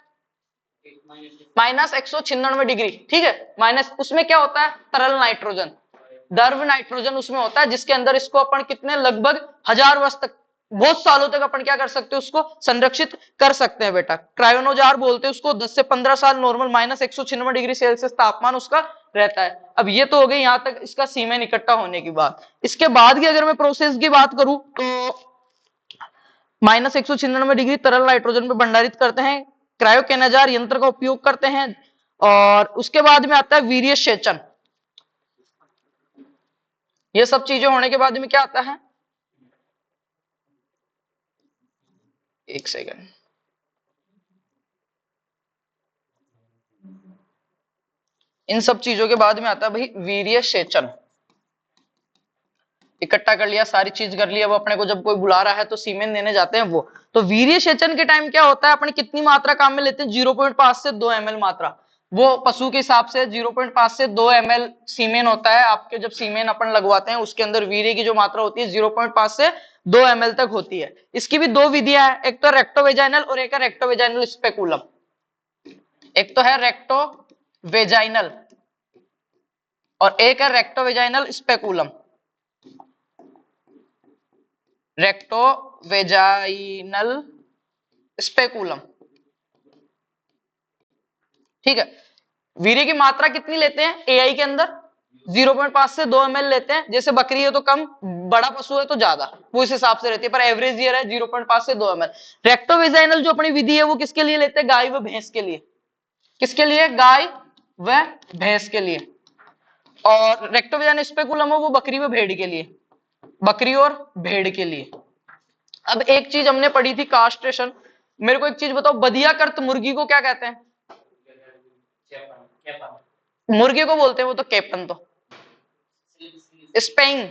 -196 डिग्री, ठीक है। माइनस, उसमें क्या होता है, तरल नाइट्रोजन, द्रव नाइट्रोजन उसमें होता है, जिसके अंदर इसको अपन कितने, लगभग 1000 वर्ष तक, बहुत सालों तक अपन क्या कर सकते हैं, उसको संरक्षित कर सकते हैं बेटा। क्रायोनोजार बोलते हैं उसको। 10 से 15 साल नॉर्मल -196 डिग्री सेल्सियस तापमान उसका रहता है। अब ये तो हो गई यहां तक इसका सीमेन इकट्ठा होने की बात। इसके बाद की अगर मैं प्रोसेस की बात करूं तो -196 डिग्री तरल नाइट्रोजन में भंडारित करते हैं, क्रायोकेनाजार यंत्र का उपयोग करते हैं, और उसके बाद में आता है वीर्य सेचन। ये सब चीजें होने के बाद में क्या आता है, एक सेकंड, इन सब चीजों के बाद में आता है भाई वीर्य सेचन। इकट्ठा कर लिया, सारी चीज कर लिया, अब अपने को जब कोई बुला रहा है तो सीमेन देने जाते हैं वो। तो वीर्य सेचन के टाइम क्या होता है, अपन कितनी मात्रा काम में लेते हैं, 0.5 से 2 ml मात्रा। वो पशु के हिसाब से 0.5 से 2 ml सीमेन होता है आपके। जब सीमेन अपन लगवाते हैं उसके अंदर वीर्य की जो मात्रा होती है 0.5 से 2 ml तक होती है। इसकी भी दो विधियां हैं, एक तो रेक्टोवेजाइनल और एक है रेक्टोवेजाइनल स्पेकुलम। एक तो है रेक्टोवेजाइनल और एक है रेक्टोवेजाइनल स्पेकुलम। रेक्टोवेजाइनल स्पेकुलम, ठीक है। वीर्य की मात्रा कितनी लेते हैं एआई के अंदर, 0.5 से 2 ml लेते हैं। जैसे बकरी है तो कम, बड़ा पशु है तो ज्यादा, वो इस हिसाब से रहती है, पर एवरेज ईयर है 0.5 से 2 ml। रेक्टोवेजाइनल जो अपनी विधि है वो किसके लिए लेते हैं, गाय व भैंस के लिए। किसके लिए, गाय व भैंस के लिए। और रेक्टोवेजाइनल स्पेकुलम वो बकरी व भेड़ के लिए, बकरी और भेड़ के लिए। अब एक चीज हमने पढ़ी थी, कास्ट्रेशन। मेरे को एक चीज बताओ, बधियाकृत मुर्गी को क्या कहते हैं, मुर्गी को बोलते हैं वो तो कैपन, तो स्पेइंग,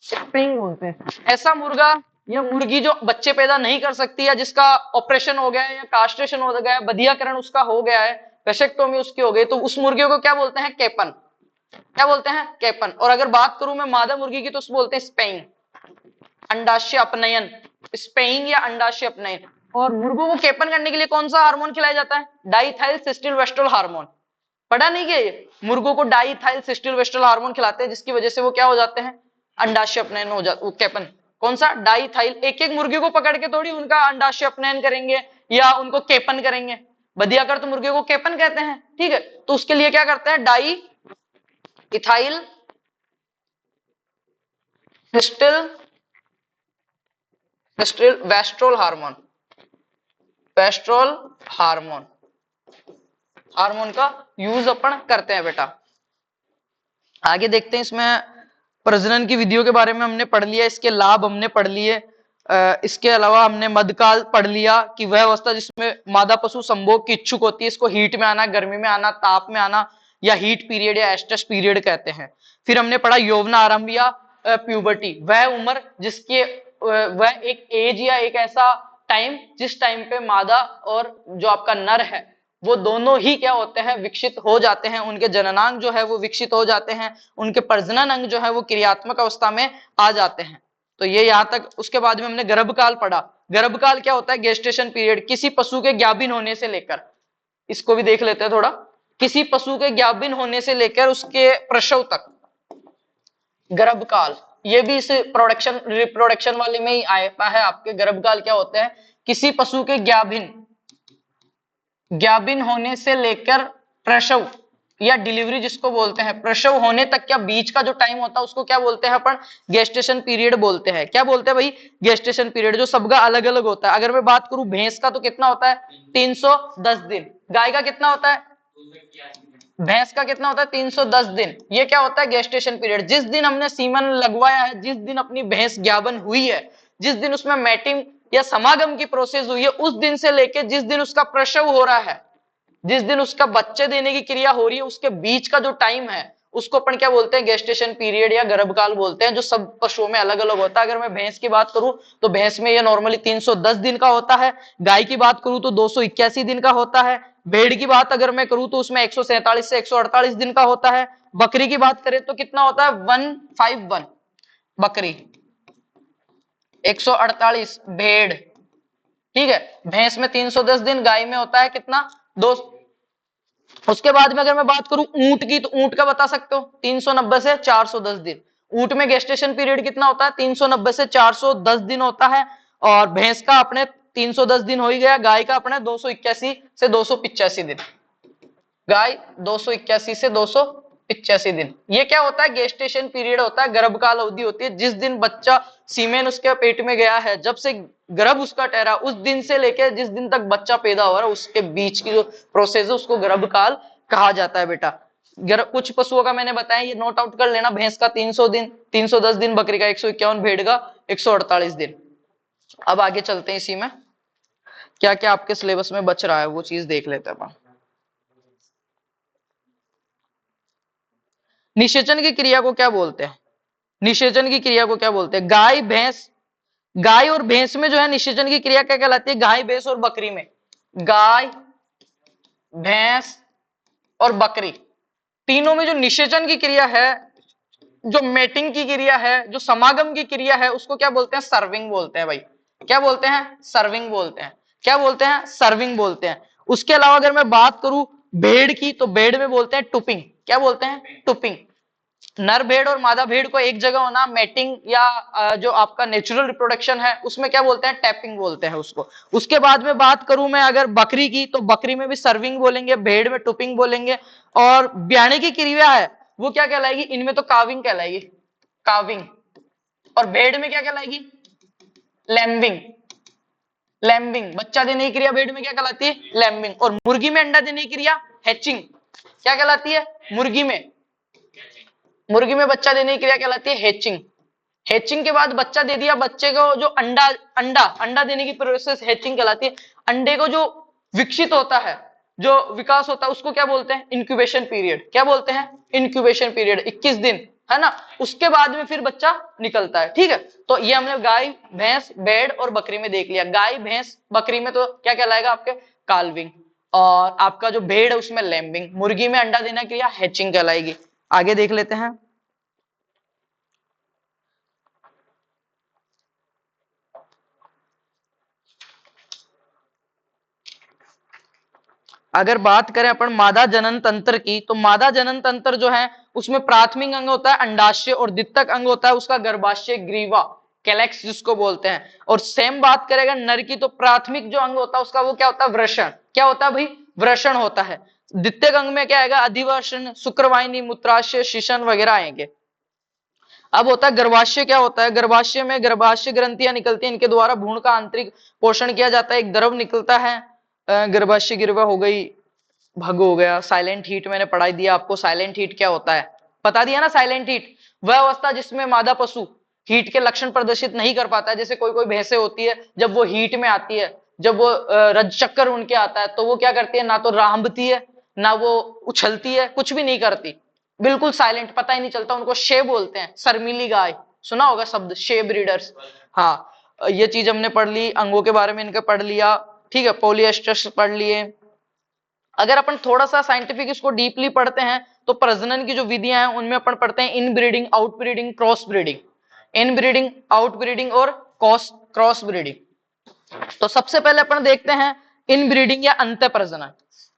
स्पेइंग बोलते हैं। ऐसा मुर्गा या मुर्गी जो बच्चे पैदा नहीं कर सकती, या जिसका ऑपरेशन हो गया है या कास्ट्रेशन हो गया है, बधियाकरण उसका हो गया है, वेसेक्टोमी उसकी हो गई, तो उस मुर्गे को क्या बोलते हैं, कैपन। क्या बोलते हैं, कैपन। और अगर बात करूं मैं मादा मुर्गी की तो उसको बोलते हैं स्पेइंग, अंडाशय अपनयन, स्पेइंग या अंडाशय अपनयन। और मुर्गों को कैपन करने के लिए कौन सा हार्मोन खिलाया जाता है, डाइथाइल सिस्टिलवेस्ट्रल हार्मोन। पढ़ा नहीं क्या ये, मुर्गों को डाइथाइल सिस्टिलवेस्ट्रल हार्मोन खिलाते हैं, जिसकी वजह से वो क्या हो जाते हैं, अंडाशय अपनयन हो जाता, वो कैपन। कौन सा, डाइथाइल। एक एक मुर्गी को पकड़ के थोड़ी उनका अंडाशय अपनयन करेंगे या उनको कैपन करेंगे। बधियाकर तो मुर्गे को कैपन कहते हैं, ठीक है। तो उसके लिए क्या करते हैं, डाई इथाइल वेस्ट्रोल हार्मोन, वेस्ट्रोल हार्मोन, हार्मोन का यूज अपन करते हैं बेटा। आगे देखते हैं, इसमें प्रजनन की विधियों के बारे में हमने पढ़ लिया, इसके लाभ हमने पढ़ लिए। इसके अलावा हमने मध्यकाल पढ़ लिया कि वह अवस्था जिसमें मादा पशु संभोग की इच्छुक होती है, इसको हीट में आना, गर्मी में आना, ताप में आना, या हीट पीरियड या एस्ट्रस पीरियड कहते हैं। फिर हमने पढ़ा यौवन आरंभ या प्यूबर्टी, वह उम्र जिसके वह एक एज या एक ऐसा टाइम जिस टाइम पे मादा और जो आपका नर है वो दोनों ही क्या होते हैं, विकसित हो जाते हैं, उनके जननांग जो है वो विकसित हो जाते हैं, उनके प्रजनन अंग जो है वो क्रियात्मक अवस्था में आ जाते हैं। तो ये यहां तक। उसके बाद में हमने गर्भकाल पढ़ा। गर्भकाल क्या होता है, गेस्टेशन पीरियड, किसी पशु के ज्ञाबिन होने से लेकर, इसको भी देख लेते हैं थोड़ा, किसी पशु के ज्ञाबिन होने से लेकर उसके प्रसव तक गर्भकाल। ये भी इस प्रोडक्शन रिप्रोडक्शन वाले में ही आता है आपके। गर्भकाल क्या होता है, किसी पशु के ज्ञाबिन होने से लेकर प्रसव या डिलीवरी जिसको बोलते हैं, प्रसव होने तक क्या बीच का जो टाइम होता है उसको क्या बोलते हैं अपन, गेस्टेशन पीरियड बोलते हैं। क्या बोलते हैं भाई, गेस्टेशन पीरियड, जो सबका अलग अलग होता है। अगर मैं बात करूं भैंस का तो कितना होता है, 310 दिन। गाय का कितना होता है, भैंस का कितना होता है, 310 दिन। ये क्या होता है, गेस्टेशन पीरियड। जिस दिन हमने सीमन लगवाया है, जिस दिन अपनी भैंस ज्ञाबन हुई है, जिस दिन उसमें मैटिंग या समागम की प्रोसेस हुई है, उस दिन से लेके जिस दिन उसका प्रसव हो रहा है, जिस दिन उसका बच्चे देने की क्रिया हो रही है, उसके बीच का जो टाइम है उसको अपन क्या बोलते हैं, गेस्टेशन पीरियड या गर्भकाल बोलते हैं, जो सब पशुओं में अलग अलग होता है। अगर मैं भैंस की बात करूं तो भैंस में ये नॉर्मली 310 दिन का होता है। गाय की बात करूं तो 281 दिन का होता है। भेड़ की बात अगर मैं करूं तो उसमें 147 से 148 दिन का होता है। बकरी की बात करें तो कितना होता है, 151 बकरी, 148 भेड़, ठीक है। भैंस में 310 दिन, गाय में होता है कितना, दो। उसके बाद में अगर मैं बात करूं ऊंट की, तो ऊंट का बता सकते हो 390 से 410 दिन। ऊंट में गेस्टेशन पीरियड कितना होता है? 390 से 410 दिन होता है। और भैंस का अपने 310 दिन हो ही गया, गाय का अपने 281 से 285 दिन। गाय 281 से 285 दिन। ये क्या होता है? गेस्टेशन पीरियड होता है, गर्भकाल अवधि होती है। जिस दिन बच्चा सीमेन उसके पेट में गया है, जब से गर्भ उसका ठहरा, उस दिन से लेकर जिस दिन तक बच्चा पैदा हो रहा है, उसके बीच की जो प्रोसेस है उसको गर्भकाल कहा जाता है बेटा। कुछ पशुओं का मैंने बताया, ये नोट आउट कर लेना। भैंस का 300 दिन, 310 दिन, बकरी का 151, भेड़ का 148 दिन। अब आगे चलते हैं, इसी में क्या क्या आपके सिलेबस में बच रहा है वो चीज देख लेते हैं। निषेचन की क्रिया को क्या बोलते हैं? निषेचन की क्रिया को क्या बोलते हैं? गाय भैंस, गाय और भैंस में जो है निषेचन की क्रिया क्या कहलाती है? गाय भैंस और बकरी में, गाय भैंस और बकरी तीनों में जो निषेचन की क्रिया है, जो मेटिंग की क्रिया है, जो समागम की क्रिया है, उसको क्या बोलते हैं? सर्विंग बोलते हैं भाई। क्या बोलते हैं? सर्विंग बोलते हैं। क्या बोलते हैं? सर्विंग बोलते हैं। उसके अलावा अगर मैं बात करूं भेड़ की, तो भेड़ में बोलते हैं टुपिंग। क्या बोलते हैं? टुपिंग। नर भेड़ और मादा भेड़ को एक जगह होना, मेटिंग या जो आपका नेचुरल रिप्रोडक्शन है, उसमें क्या बोलते हैं? टैपिंग बोलते हैं उसको। उसके बाद में बात करूं मैं अगर बकरी की, तो बकरी में भी सर्विंग बोलेंगे, भेड़ में टुपिंग बोलेंगे। और ब्याने की क्रिया है वो क्या कहलाएगी? इनमें तो काविंग कहलाएगी, काविंग। और भेड़ में क्या कहलाएगी? लैम्बिंग। लैम्बिंग। बच्चा देने की क्रिया भेड़ में क्या कहलाती है? लैम्बिंग। और मुर्गी में अंडा देने की क्रिया हैचिंग। क्या कहलाती है? मुर्गी में, मुर्गी में बच्चा देने की क्रिया कहलाती है हैचिंग। हैचिंग के बाद बच्चा दे दिया, बच्चे को जो अंडा अंडा अंडा देने की प्रोसेस हैचिंग कहलाती है। अंडे को जो विकसित होता है, जो विकास होता है, उसको क्या बोलते हैं? Incubation period. क्या बोलते हैं? इंक्यूबेशन पीरियड 21 दिन, है ना। उसके बाद में फिर बच्चा निकलता है। ठीक है, तो ये हमने गाय भैंस भेड़ और बकरी में देख लिया। गाय भैंस बकरी में तो क्या कहलाएगा आपके? काल्विंग। और आपका जो भेड़ है उसमें लैम्बिंग। मुर्गी में अंडा देना क्रिया हैचिंग कहलाएगी। आगे देख लेते हैं। अगर बात करें अपन मादा जनन तंत्र की, तो मादा जनन तंत्र जो है उसमें प्राथमिक अंग होता है अंडाशय, और द्वितीयक अंग होता है उसका गर्भाशय ग्रीवा, कैलेक्स जिसको बोलते हैं। और सेम बात करेगा नर की, तो प्राथमिक जो अंग होता है उसका वो क्या होता है? वृषण। क्या होता है भाई? वृषण होता है। द्वितीयक अंग में क्या आएगा? अधिवशन, शुक्रवाहिनी, मूत्राशय, शिशन वगैरह आएंगे। अब होता है गर्भाशय। क्या होता है? गर्भाशय में गर्भाशय ग्रंथियां निकलती हैं, इनके द्वारा भ्रूण का आंतरिक पोषण किया जाता है। एक द्रव निकलता है, गर्भाशय गिरवा हो गई, भग हो गया। साइलेंट हीट मैंने पढ़ाई दिया आपको। साइलेंट हीट क्या होता है बता दिया ना। साइलेंट हीट वह अवस्था जिसमें मादा पशु हीट के लक्षण प्रदर्शित नहीं कर पाता है। जैसे कोई कोई भैंसे होती है, जब वो हीट में आती है, जब वो रज चक्कर उनके आता है, तो वो क्या करती है? ना तो रांभती है, ना वो उछलती है, कुछ भी नहीं करती, बिल्कुल साइलेंट, पता ही नहीं चलता। उनको शे बोलते हैं, शर्मीली गाय। सुना होगा शब्द शे ब्रीडर्स। हाँ, ये चीज हमने पढ़ ली। अंगों के बारे में इनका पढ़ लिया। ठीक है, पॉलिएस्टर्स पढ़ लिए। अगर अपन थोड़ा सा साइंटिफिक इसको डीपली पढ़ते हैं, तो प्रजनन की जो विधियां हैं उनमें अपन पढ़ते हैं इन breeding, out breeding, cross breeding. इन ब्रीडिंग, आउट ब्रीडिंग और क्रॉस ब्रीडिंग। तो सबसे पहले अपन देखते हैं इन ब्रीडिंग या अंत प्रजनन।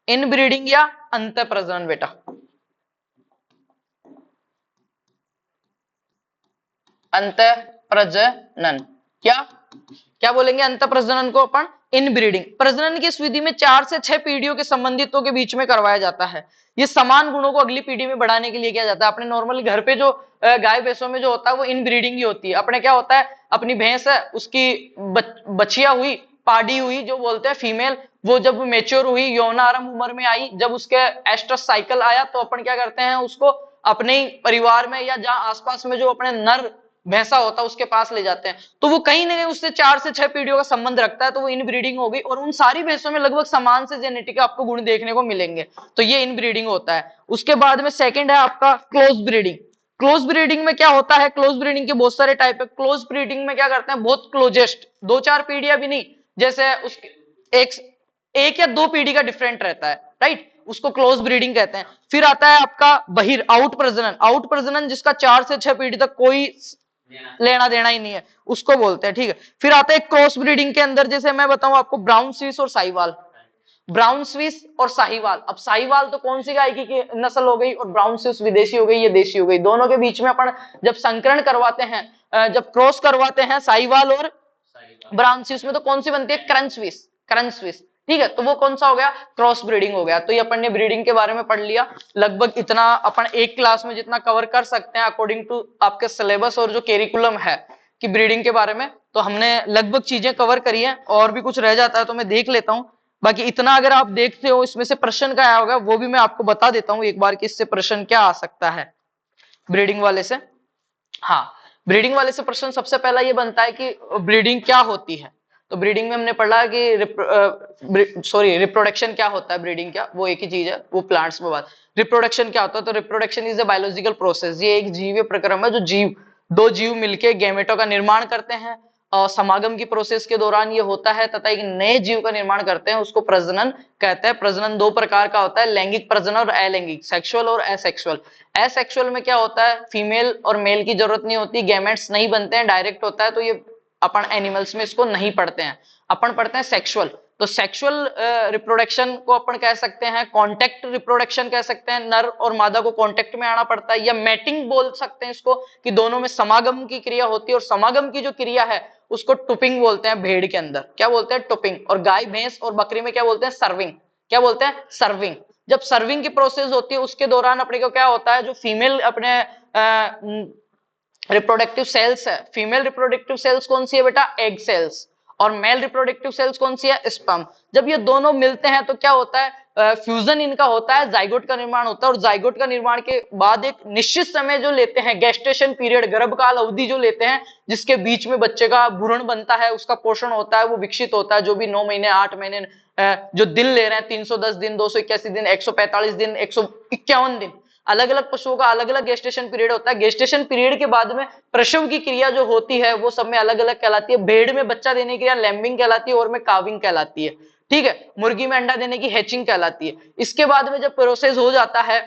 इन ब्रीडिंग या अंत प्रजनन बेटा, अंत प्रजनन। क्या क्या बोलेंगे? अंत प्रजनन को अपन इन ब्रीडिंग। प्रजनन की इस विधि में 4 से 6 पीढ़ियों के संबंधितों के बीच में करवाया जाता है। ये समान गुणों को अगली पीढ़ी में बढ़ाने के लिए किया जाता है। अपने नॉर्मली घर पे जो गाय भैंसों में जो होता है वो इन ब्रीडिंग ही होती है। अपने क्या होता है? अपनी भैंस है, उसकी बछिया हुई, पाडी हुई जो बोलते हैं फीमेल, वो जब मेच्योर हुई, यौनारंभ उम्र में आई, जब उसके एस्ट्रस साइकिल आया, तो अपन क्या करते हैं? उसको अपने ही परिवार में या जहां आसपास में जो अपने नर भैंसा होता है उसके पास ले जाते हैं। तो वो कहीं ना कहीं उससे 4 से 6 पीढ़ियों का संबंध रखता है, तो वो इनब्रीडिंग हो गई। और उन सारी भैंसों में लगभग समान से जेनेटिक आपको गुण देखने को मिलेंगे, तो ये इनब्रीडिंग होता है। उसके बाद में सेकंड है आपका क्लोज ब्रीडिंग। क्लोज ब्रीडिंग में क्या होता है? क्लोज ब्रीडिंग के बहुत सारे टाइप है। क्लोज ब्रीडिंग में क्या करते हैं? बहुत क्लोजेस्ट 2-4 पीढ़ियां भी नहीं, जैसे उसके एक एक या 2 पीढ़ी का डिफरेंट रहता है, राइट, उसको क्लोज ब्रीडिंग कहते हैं। फिर आता है आपका बहिर, आउट प्रजनन। आउट प्रजनन जिसका 4 से 6 पीढ़ी तक कोई लेना देना ही नहीं है, उसको बोलते हैं। ठीक है, फिर आता है क्रॉस ब्रीडिंग के अंदर, जैसे मैं बताऊं आपको, ब्राउन स्विस और साहिवाल। ब्राउन स्विस और साहिवाल। अब साहिवाल तो कौन सी गाय की नस्ल हो गई और ब्राउन स्विस विदेशी हो गई, ये देशी हो गई। दोनों के बीच में अपन जब संकरण करवाते हैं, जब क्रॉस करवाते हैं साहिवाल और ब्राउन स्विस में, तो कौन सी बनती है? Crunch Swiss, crunch Swiss. ठीक है, तो वो कौन सा हो गया? क्रॉस ब्रीडिंग हो गया। तो ये अपन ने ब्रीडिंग के बारे में पढ़ लिया। लगभग इतना अपन एक क्लास में जितना कवर कर सकते हैं अकॉर्डिंग टू आपके सिलेबस और जो कैरिकुलम है कि ब्रीडिंग के बारे में, तो हमने लगभग चीजें कवर करी है। और भी कुछ रह जाता है तो मैं देख लेता हूं। बाकी इतना अगर आप देखते हो, इसमें से प्रश्न क्या आया होगा वो भी मैं आपको बता देता हूं एक बार कि इससे प्रश्न क्या आ सकता है ब्रीडिंग वाले से। हाँ, ब्रीडिंग वाले से प्रश्न सबसे पहला ये बनता है कि ब्रीडिंग क्या होती है। तो ब्रीडिंग में हमने पढ़ा कि रिप्रोडक्शन क्या होता है, ब्रीडिंग क्या, वो एक ही चीज है, वो प्लांट्स में बात। रिप्रोडक्शन क्या होता है? तो reproduction is a biological process, ये एक जीव प्रक्रम है जो दो जीव मिलके गैमेटों का निर्माण करते हैं। और समागम की प्रोसेस के दौरान ये होता है तथा एक नए जीव का निर्माण करते हैं, उसको प्रजनन कहते हैं। प्रजनन दो प्रकार का होता है, लैंगिक प्रजनन और अलैंगिक, सेक्सुअल और एसेक्सुअल। एसेक्सुअल में क्या होता है? फीमेल और मेल की जरूरत नहीं होती, गैमेट्स नहीं बनते हैं, डायरेक्ट होता है। तो ये अपन एनिमल्स में इसको नहीं पढ़ते हैं, अपन पढ़ते हैं सेक्सुअल। तो सेक्सुअल रिप्रोडक्शन को अपन कह सकते हैं कॉन्टेक्ट रिप्रोडक्शन कह सकते हैं, नर और मादा को कॉन्टेक्ट में आना पड़ता है, या मैटिंग बोल सकते हैं इसको, कि दोनों में समागम की क्रिया होती है। और समागम की जो क्रिया है उसको टुपिंग बोलते हैं। भेड़ के अंदर क्या बोलते हैं? टुपिंग। और गाय भैंस और बकरी में क्या बोलते हैं? सर्विंग। क्या बोलते हैं? सर्विंग। जब सर्विंग की प्रोसेस होती है उसके दौरान अपने को क्या होता है, जो फीमेल अपने रिप्रोडक्टिव सेल्स है, फीमेल रिप्रोडक्टिव सेल्स कौन सी है बेटा? Egg cells. और मेल रिप्रोडक्टिव सेल्स कौन सी है? स्पर्म। जब ये दोनों मिलते हैं तो क्या होता है? फ्यूजन इनका होता है, जाइगोट का निर्माण होता है। और जाइगोट का निर्माण के बाद एक निश्चित समय जो लेते हैं, गेस्टेशन पीरियड, गर्भकाल अवधि जो लेते हैं, जिसके बीच में बच्चे का भ्रूण बनता है, उसका पोषण होता है, वो विकसित होता है। जो भी 9 महीने 8 महीने जो दिन ले रहे हैं, 310 दिन, 281 दिन, 145 दिन, 151 दिन, अलग अलग पशुओं का अलग अलग गेस्टेशन पीरियड होता है। गेस्टेशन पीरियड के बाद में प्रसव की क्रिया जो होती है वो सब में अलग अलग कहलाती है। भेड़ में बच्चा देने की क्रिया लैम्बिंग कहलाती है, और में काविंग कहलाती है। ठीक है, मुर्गी में अंडा देने की हैचिंग कहलाती है। इसके बाद में जब प्रोसेस हो जाता है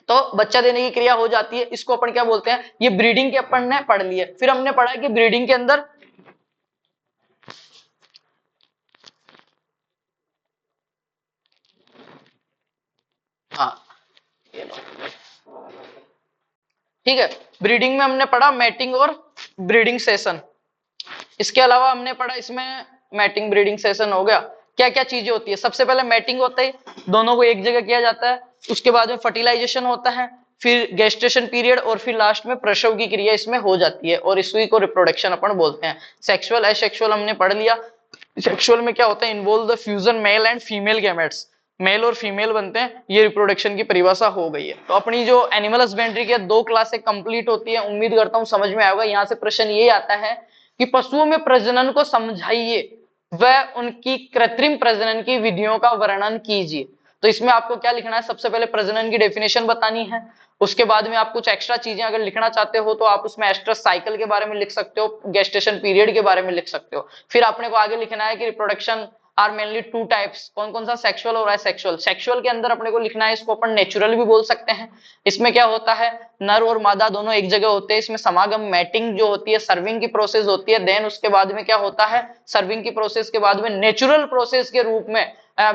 तो बच्चा देने की क्रिया हो जाती है, इसको अपन क्या बोलते हैं? ये ब्रीडिंग के अपन ने पढ़ लिया। फिर हमने पढ़ा कि ब्रीडिंग के अंदर हाँ, ठीक है, ब्रीडिंग में हमने पढ़ा मैटिंग और ब्रीडिंग सेशन। इसके अलावा हमने पढ़ा इसमें मैटिंग ब्रीडिंग सेशन हो गया, क्या क्या चीजें होती है। सबसे पहले मैटिंग होता है, दोनों को एक जगह किया जाता है। उसके बाद में फर्टिलाइजेशन होता है, फिर गेस्टेशन पीरियड, और फिर लास्ट में प्रसव की क्रिया इसमें हो जाती है, और इसी को रिप्रोडक्शन अपन बोलते हैं। सेक्सुअल एसेक्सुअल हमने पढ़ लिया। सेक्सुअल में क्या होता है? Involve the fusion male and female gametes, male और फीमेल बनते हैं, ये रिप्रोडक्शन की परिभाषा हो गई है। तो अपनी जो एनिमल हस्बेंड्री की 2 क्लासें कंप्लीट होती है, उम्मीद करता हूं समझ में आएगा। यहाँ से प्रश्न ये आता है कि पशुओं में प्रजनन को समझाइए व उनकी कृत्रिम प्रजनन की विधियों का वर्णन कीजिए। तो इसमें आपको क्या लिखना है? सबसे पहले प्रजनन की डेफिनेशन बतानी है। उसके बाद में आप कुछ एक्स्ट्रा चीजें अगर लिखना चाहते हो तो आप उसमें एस्ट्रस साइकिल के बारे में लिख सकते हो, गेस्टेशन पीरियड के बारे में लिख सकते हो। फिर आपने को आगे लिखना है कि रिप्रोडक्शन आर मेनली 2 टाइप्स, कौन कौन सा? सेक्सुअल और एसेक्सुअल। सेक्सुअल के अंदर अपने को लिखना है, इसको अपन नेचुरल भी बोल सकते हैं। इसमें क्या होता है? नर और मादा दोनों एक जगह होते हैं। इसमें समागम मैटिंग जो होती है, सर्विंग की प्रोसेस होती है। देन उसके बाद में क्या होता है? सर्विंग की प्रोसेस के बाद में नेचुरल प्रोसेस के रूप में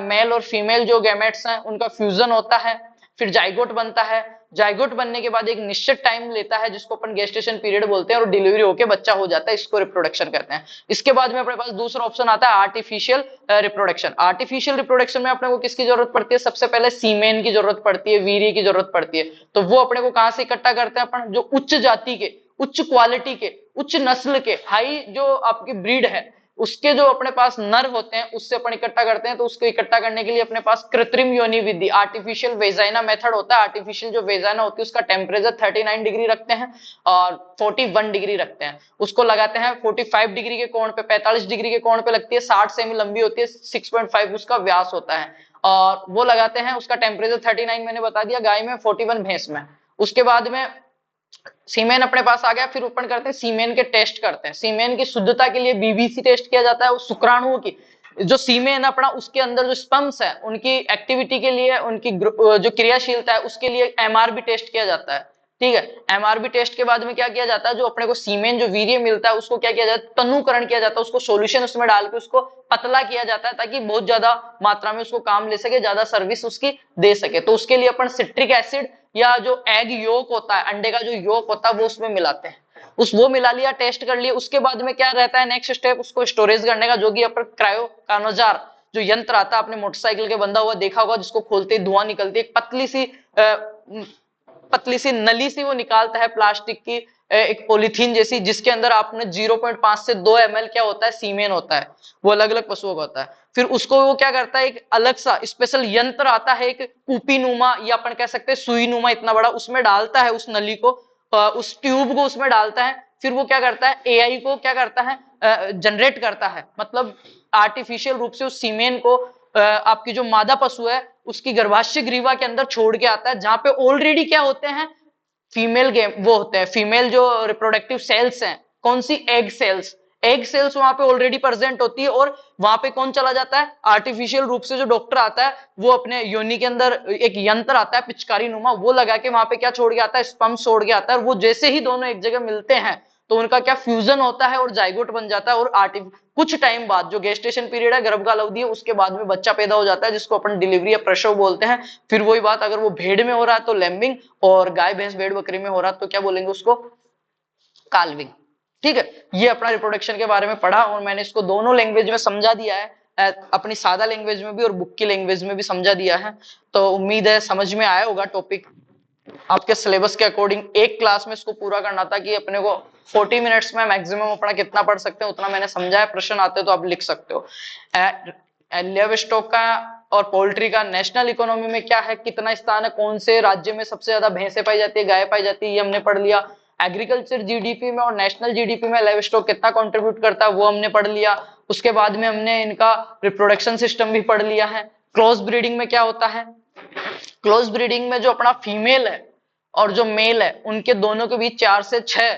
मेल और फीमेल जो गैमेट्स हैं उनका फ्यूजन होता है, फिर जाइगोट बनता है। जाइगोट बनने के बाद एक निश्चित टाइम लेता है जिसको अपन गेस्टेशन पीरियड बोलते हैं, और डिलीवरी होकर बच्चा हो जाता है, इसको रिप्रोडक्शन कहते हैं। इसके बाद में अपने पास दूसरा ऑप्शन आता है आर्टिफिशियल रिप्रोडक्शन। आर्टिफिशियल रिप्रोडक्शन में अपने को किसकी जरूरत पड़ती है? सबसे पहले सीमेन की जरूरत पड़ती है, वीर्य की जरूरत पड़ती है। तो वो अपने को कहां से इकट्ठा करते हैं अपन? जो उच्च जाति के, उच्च क्वालिटी के, उच्च नस्ल के, हाई जो आपकी ब्रीड है, उसके जो अपने पास नर होते हैं उससे अपन इकट्ठा करते हैं। तो उसको इकट्ठा करने के लिए अपने पास कृत्रिम योनि विधि, आर्टिफिशियल वेजाइना मेथड होता है। आर्टिफिशियल जो वेजाइना होती है उसका टेम्परेचर 39 डिग्री रखते हैं और 41 डिग्री रखते हैं। उसको लगाते हैं 45 डिग्री के कोण पे, 45 डिग्री के कोण पे लगती है, 60 सेमी लंबी होती है, 6.5 उसका व्यास होता है, और वो लगाते हैं। उसका टेम्परेचर 39 मैंने बता दिया, गाय में 41 भैंस में। उसके बाद में सीमेन अपने पास आ गया, फिर ओपन करते हैं, सीमेन के टेस्ट करते हैं। सीमेन की शुद्धता के लिए बीबीसी टेस्ट किया जाता है। शुक्राणुओं की जो सीमेन अपना, उसके अंदर जो स्पर्म्स है उनकी एक्टिविटी के लिए, उनकी जो क्रियाशीलता है उसके लिए एमआरबी टेस्ट किया जाता है। ठीक है। एमआरबी टेस्ट के बाद में क्या किया जाता है, जो अपने को सीमेन जो वीर्य मिलता है उसको क्या किया जाता है, तनुकरण किया जाता है, उसको सॉल्यूशन उसमें डाल के उसको पतला किया जाता है ताकि बहुत ज्यादा मात्रा में उसको काम ले सके, ज्यादा सर्विस उसकी दे सके। तो उसके लिए अपन सिट्रिक एसिड या जो एग योक होता है, अंडे का जो योक होता है वो उसमें मिलाते हैं। वो मिला लिया, टेस्ट कर लिया, उसके बाद में क्या रहता है नेक्स्ट स्टेप, उसको स्टोरेज करने का, जो कि अपन क्रायो कानोजार जो यंत्र आता है, आपने मोटरसाइकिल के बंधा हुआ देखा होगा, जिसको खोलते ही धुआं निकलती है, एक पतली सी नली सी वो निकालता है प्लास्टिक की, एक पॉलीथीन जैसी, जिसके अंदर आपने 0.5 से 2 ml क्या होता है, सीमेन होता है। वो अलग अलग पशुओं का होता है। फिर उसको वो क्या करता है, एक अलग सा स्पेशल यंत्र आता है, एक कूपी नुमा या अपन कह सकते हैं सुई नुमा इतना बड़ा, उसमें डालता है उस नली को, उस ट्यूब को उसमें डालता है। फिर वो क्या करता है, एआई को क्या करता है, जनरेट करता है, मतलब आर्टिफिशियल रूप से उस सीमेन को आपकी जो मादा पशु है उसकी गर्भाशय ग्रीवा के अंदर छोड़ के आता है, जहां पे ऑलरेडी क्या होते हैं, फीमेल गेम वो होते हैं, फीमेल जो रिप्रोडक्टिव सेल्स हैं, कौन सी, एग सेल्स, एग सेल्स वहां पे ऑलरेडी प्रेजेंट होती है। और वहां पे कौन चला जाता है, आर्टिफिशियल रूप से जो डॉक्टर आता है वो अपने योनि के अंदर एक यंत्र आता है पिचकारी नुमा, वो लगा के वहां पे क्या छोड़ के आता है, स्पर्म छोड़ के आता है। और वो जैसे ही दोनों एक जगह मिलते हैं तो उनका क्या फ्यूजन होता है और जाइगोट बन जाता है। और कुछ टाइम बाद जो गेस्टेशन पीरियड है, गर्भकाल अवधि है, उसके बाद में बच्चा पैदा हो जाता है, जिसको अपन डिलीवरी या प्रसव बोलते हैं। फिर वही बात, अगर वो भेड़ में हो रहा है तो लैम्बिंग, और गाय भैंस भेड़ बकरी में हो रहा है तो क्या बोलेंगे उसको, काल्विंग। ठीक है, ये अपना रिप्रोडक्शन के बारे में पढ़ा, और मैंने इसको दोनों लैंग्वेज में समझा दिया है, अपनी सादा लैंग्वेज में भी और बुक की लैंग्वेज में भी समझा दिया है। तो उम्मीद है समझ में आया होगा टॉपिक। आपके सिलेबस के अकॉर्डिंग एक क्लास में इसको पूरा करना था कि अपने को 40 मिनट्स में मैक्सिमम अपना कितना पढ़ सकते हैं उतना मैंने समझा है। प्रश्न आते तो आप लिख सकते हो। लिव स्टॉक का और पोल्ट्री का नेशनल इकोनॉमी में क्या है, कितना स्थान है, कौन से राज्य में सबसे ज्यादा भैंसे पाई जाती है, गाय पाई जाती है, ये हमने पढ़ लिया। एग्रीकल्चर जीडीपी में और नेशनल जीडीपी में लाइव स्टॉक कितना कंट्रीब्यूट करता है वो हमने पढ़ लिया। उसके बाद में हमने इनका रिप्रोडक्शन सिस्टम भी पढ़ लिया है। क्रॉस ब्रीडिंग में क्या होता है, क्लोज ब्रीडिंग में जो अपना फीमेल है और जो मेल है उनके दोनों के बीच 4 से 6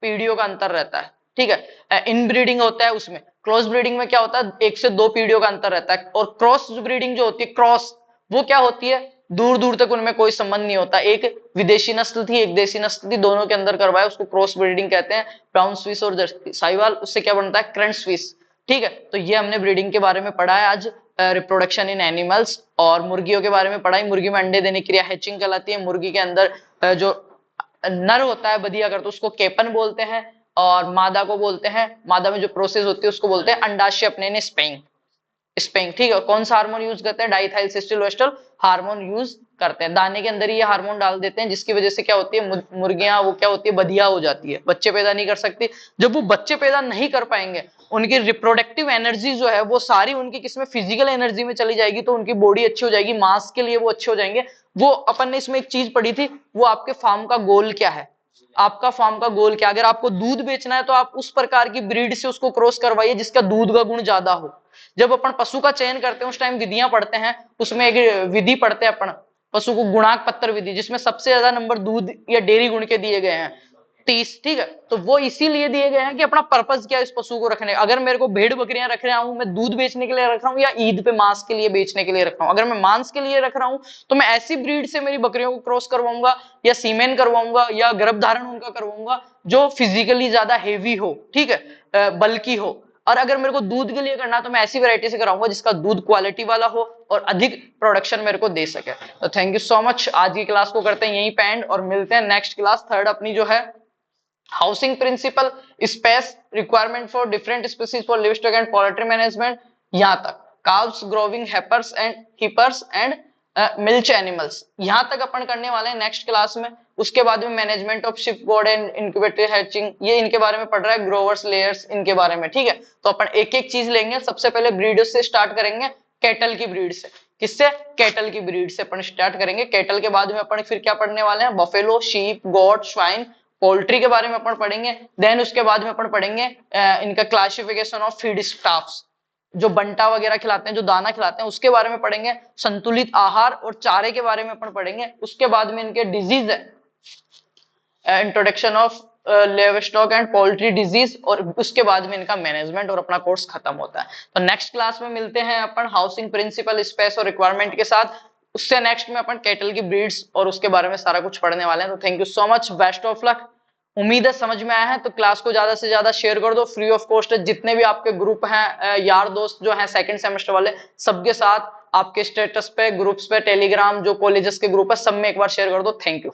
पीढ़ियों का अंतर रहता है। ठीक है, इन ब्रीडिंग होता है उसमें, क्रोस ब्रीडिंग में क्या होता है 1 से 2 पीढ़ियों का अंतर रहता है। और क्रॉस ब्रीडिंग जो होती है, क्रॉस वो क्या होती है, दूर दूर तक उनमें कोई संबंध नहीं होता, एक विदेशी नस्ल थी एक देशी नस्ल थी, दोनों के अंदर करवाया, उसको क्रॉस ब्रीडिंग कहते हैं। ब्राउन स्विस और साहिवाल, उससे क्या बनता है, क्रंच स्विस। ठीक है, तो ये हमने ब्रीडिंग के बारे में पढ़ा है आज, रिप्रोडक्शन इन एनिमल्स। और मुर्गियों के बारे में पढ़ा है, मुर्गी में अंडे देने की क्रिया हैचिंग कहलाती है। मुर्गी के अंदर जो नर होता है बधिया करता, उसको केपन बोलते हैं, और मादा को बोलते हैं, मादा में जो प्रोसेस होती है उसको बोलते हैं अंडाशय, अपने ने स्पेइंग, स्पेइंग। ठीक है, कौन सा हार्मोन यूज करते हैं, डाइथाइल सिस्टोलोस्टल हार्मोन यूज करते हैं। दाने के अंदर ही ये हार्मोन डाल देते हैं, जिसकी वजह से क्या होती है, मुर्गियां वो क्या होती है, बधिया हो जाती है, बच्चे पैदा नहीं कर सकती। जब वो बच्चे पैदा नहीं कर पाएंगे, उनकी रिप्रोडक्टिव एनर्जी जो है वो सारी उनकी किसमें, फिजिकल एनर्जी में चली जाएगी, तो उनकी बॉडी अच्छी हो जाएगी, मांस के लिए वो अच्छे हो जाएंगे। वो अपन ने इसमें एक चीज पढ़ी थी, वो आपके फार्म का गोल क्या है, आपका फार्म का गोल क्या, अगर आपको दूध बेचना है तो आप उस प्रकार की ब्रीड से उसको क्रॉस करवाइए जिसका दूध का गुण ज्यादा हो। जब अपन पशु का चयन करते हैं उस टाइम विधियां पढ़ते हैं, उसमें एक विधि पढ़ते हैं अपन, पशु को गुणांक पत्र विधि, जिसमें सबसे ज्यादा नंबर दूध या डेयरी गुण के दिए गए हैं 30। ठीक है, तो वो इसीलिए दिए गए हैं कि अपना पर्पज क्या है इस पशु को रखने, अगर मेरे को भेड़ बकरियां रख रहा हूं, मैं दूध बेचने के लिए रख रहा हूं या ईद पे मांस के लिए बेचने के लिए रख रहा हूं। अगर मैं मांस के लिए रख रहा हूं तो मैं ऐसी ब्रीड से मेरी बकरियों को क्रॉस करवाऊंगा या सीमेन करवाऊंगा या गर्भधारण उनका करवाऊंगा जो फिजिकली ज्यादा हेवी हो, ठीक है, बल्कि हो। और अगर मेरे को दूध के लिए करना तो मैं ऐसी वैरायटी से कराऊंगा जिसका दूध क्वालिटी वाला हो और अधिक प्रोडक्शन मेरे को दे सके। तो थैंक यू सो मच, आज की क्लास को करते हैं यहीं पे एंड, और मिलते हैं नेक्स्ट क्लास थर्ड अपनी जो है housing principle, space requirement for different species for livestock and poultry management, यहां तक calves growing heifers and heifers and milch animals, यहां तक अपन करने वाले हैं नेक्स्ट क्लास में। उसके बाद में management of ship board and incubator hatching, ये इनके बारे में पढ़ रहा है, ग्रोवर्स लेयर्स इनके बारे में। ठीक है, तो अपन एक एक चीज लेंगे। सबसे पहले ब्रीडर्स से स्टार्ट करेंगे, कैटल की ब्रीड से। किससे, कैटल की ब्रीड से अपन स्टार्ट करेंगे। कैटल के बाद में अपन फिर क्या पढ़ने वाले हैं, बफेलो, शीप, गोट, स्वाइन, पोल्ट्री के बारे में अपन पढ़ेंगे। देन उसके बाद में अपन पढ़ेंगे इनका क्लासिफिकेशन ऑफ फीड स्टाफ्स, जो बंटा वगैरह खिलाते हैं, जो दाना खिलाते हैं, उसके बारे में पढ़ेंगे। संतुलित आहार और चारे के बारे में अपन पढ़ेंगे। उसके बाद में इनके डिजीज है, introduction of livestock and poultry disease, और उसके बाद में इनका मैनेजमेंट, और अपना कोर्स खत्म होता है। तो नेक्स्ट क्लास में मिलते हैं अपन हाउसिंग प्रिंसिपल, स्पेस और रिक्वायरमेंट के साथ। उससे नेक्स्ट में अपन कैटल की ब्रीड्स और उसके बारे में सारा कुछ पढ़ने वाले हैं। तो thank you so much, best of luck. उम्मीद है समझ में आया है। तो क्लास को ज्यादा से ज्यादा शेयर कर दो, फ्री ऑफ कॉस्ट है। जितने भी आपके ग्रुप हैं यार दोस्त जो हैं सेकंड सेमेस्टर वाले, सबके साथ आपके स्टेटस पे, ग्रुप्स पे, टेलीग्राम जो कॉलेजेस के ग्रुप है, सब में एक बार शेयर कर दो। Thank you.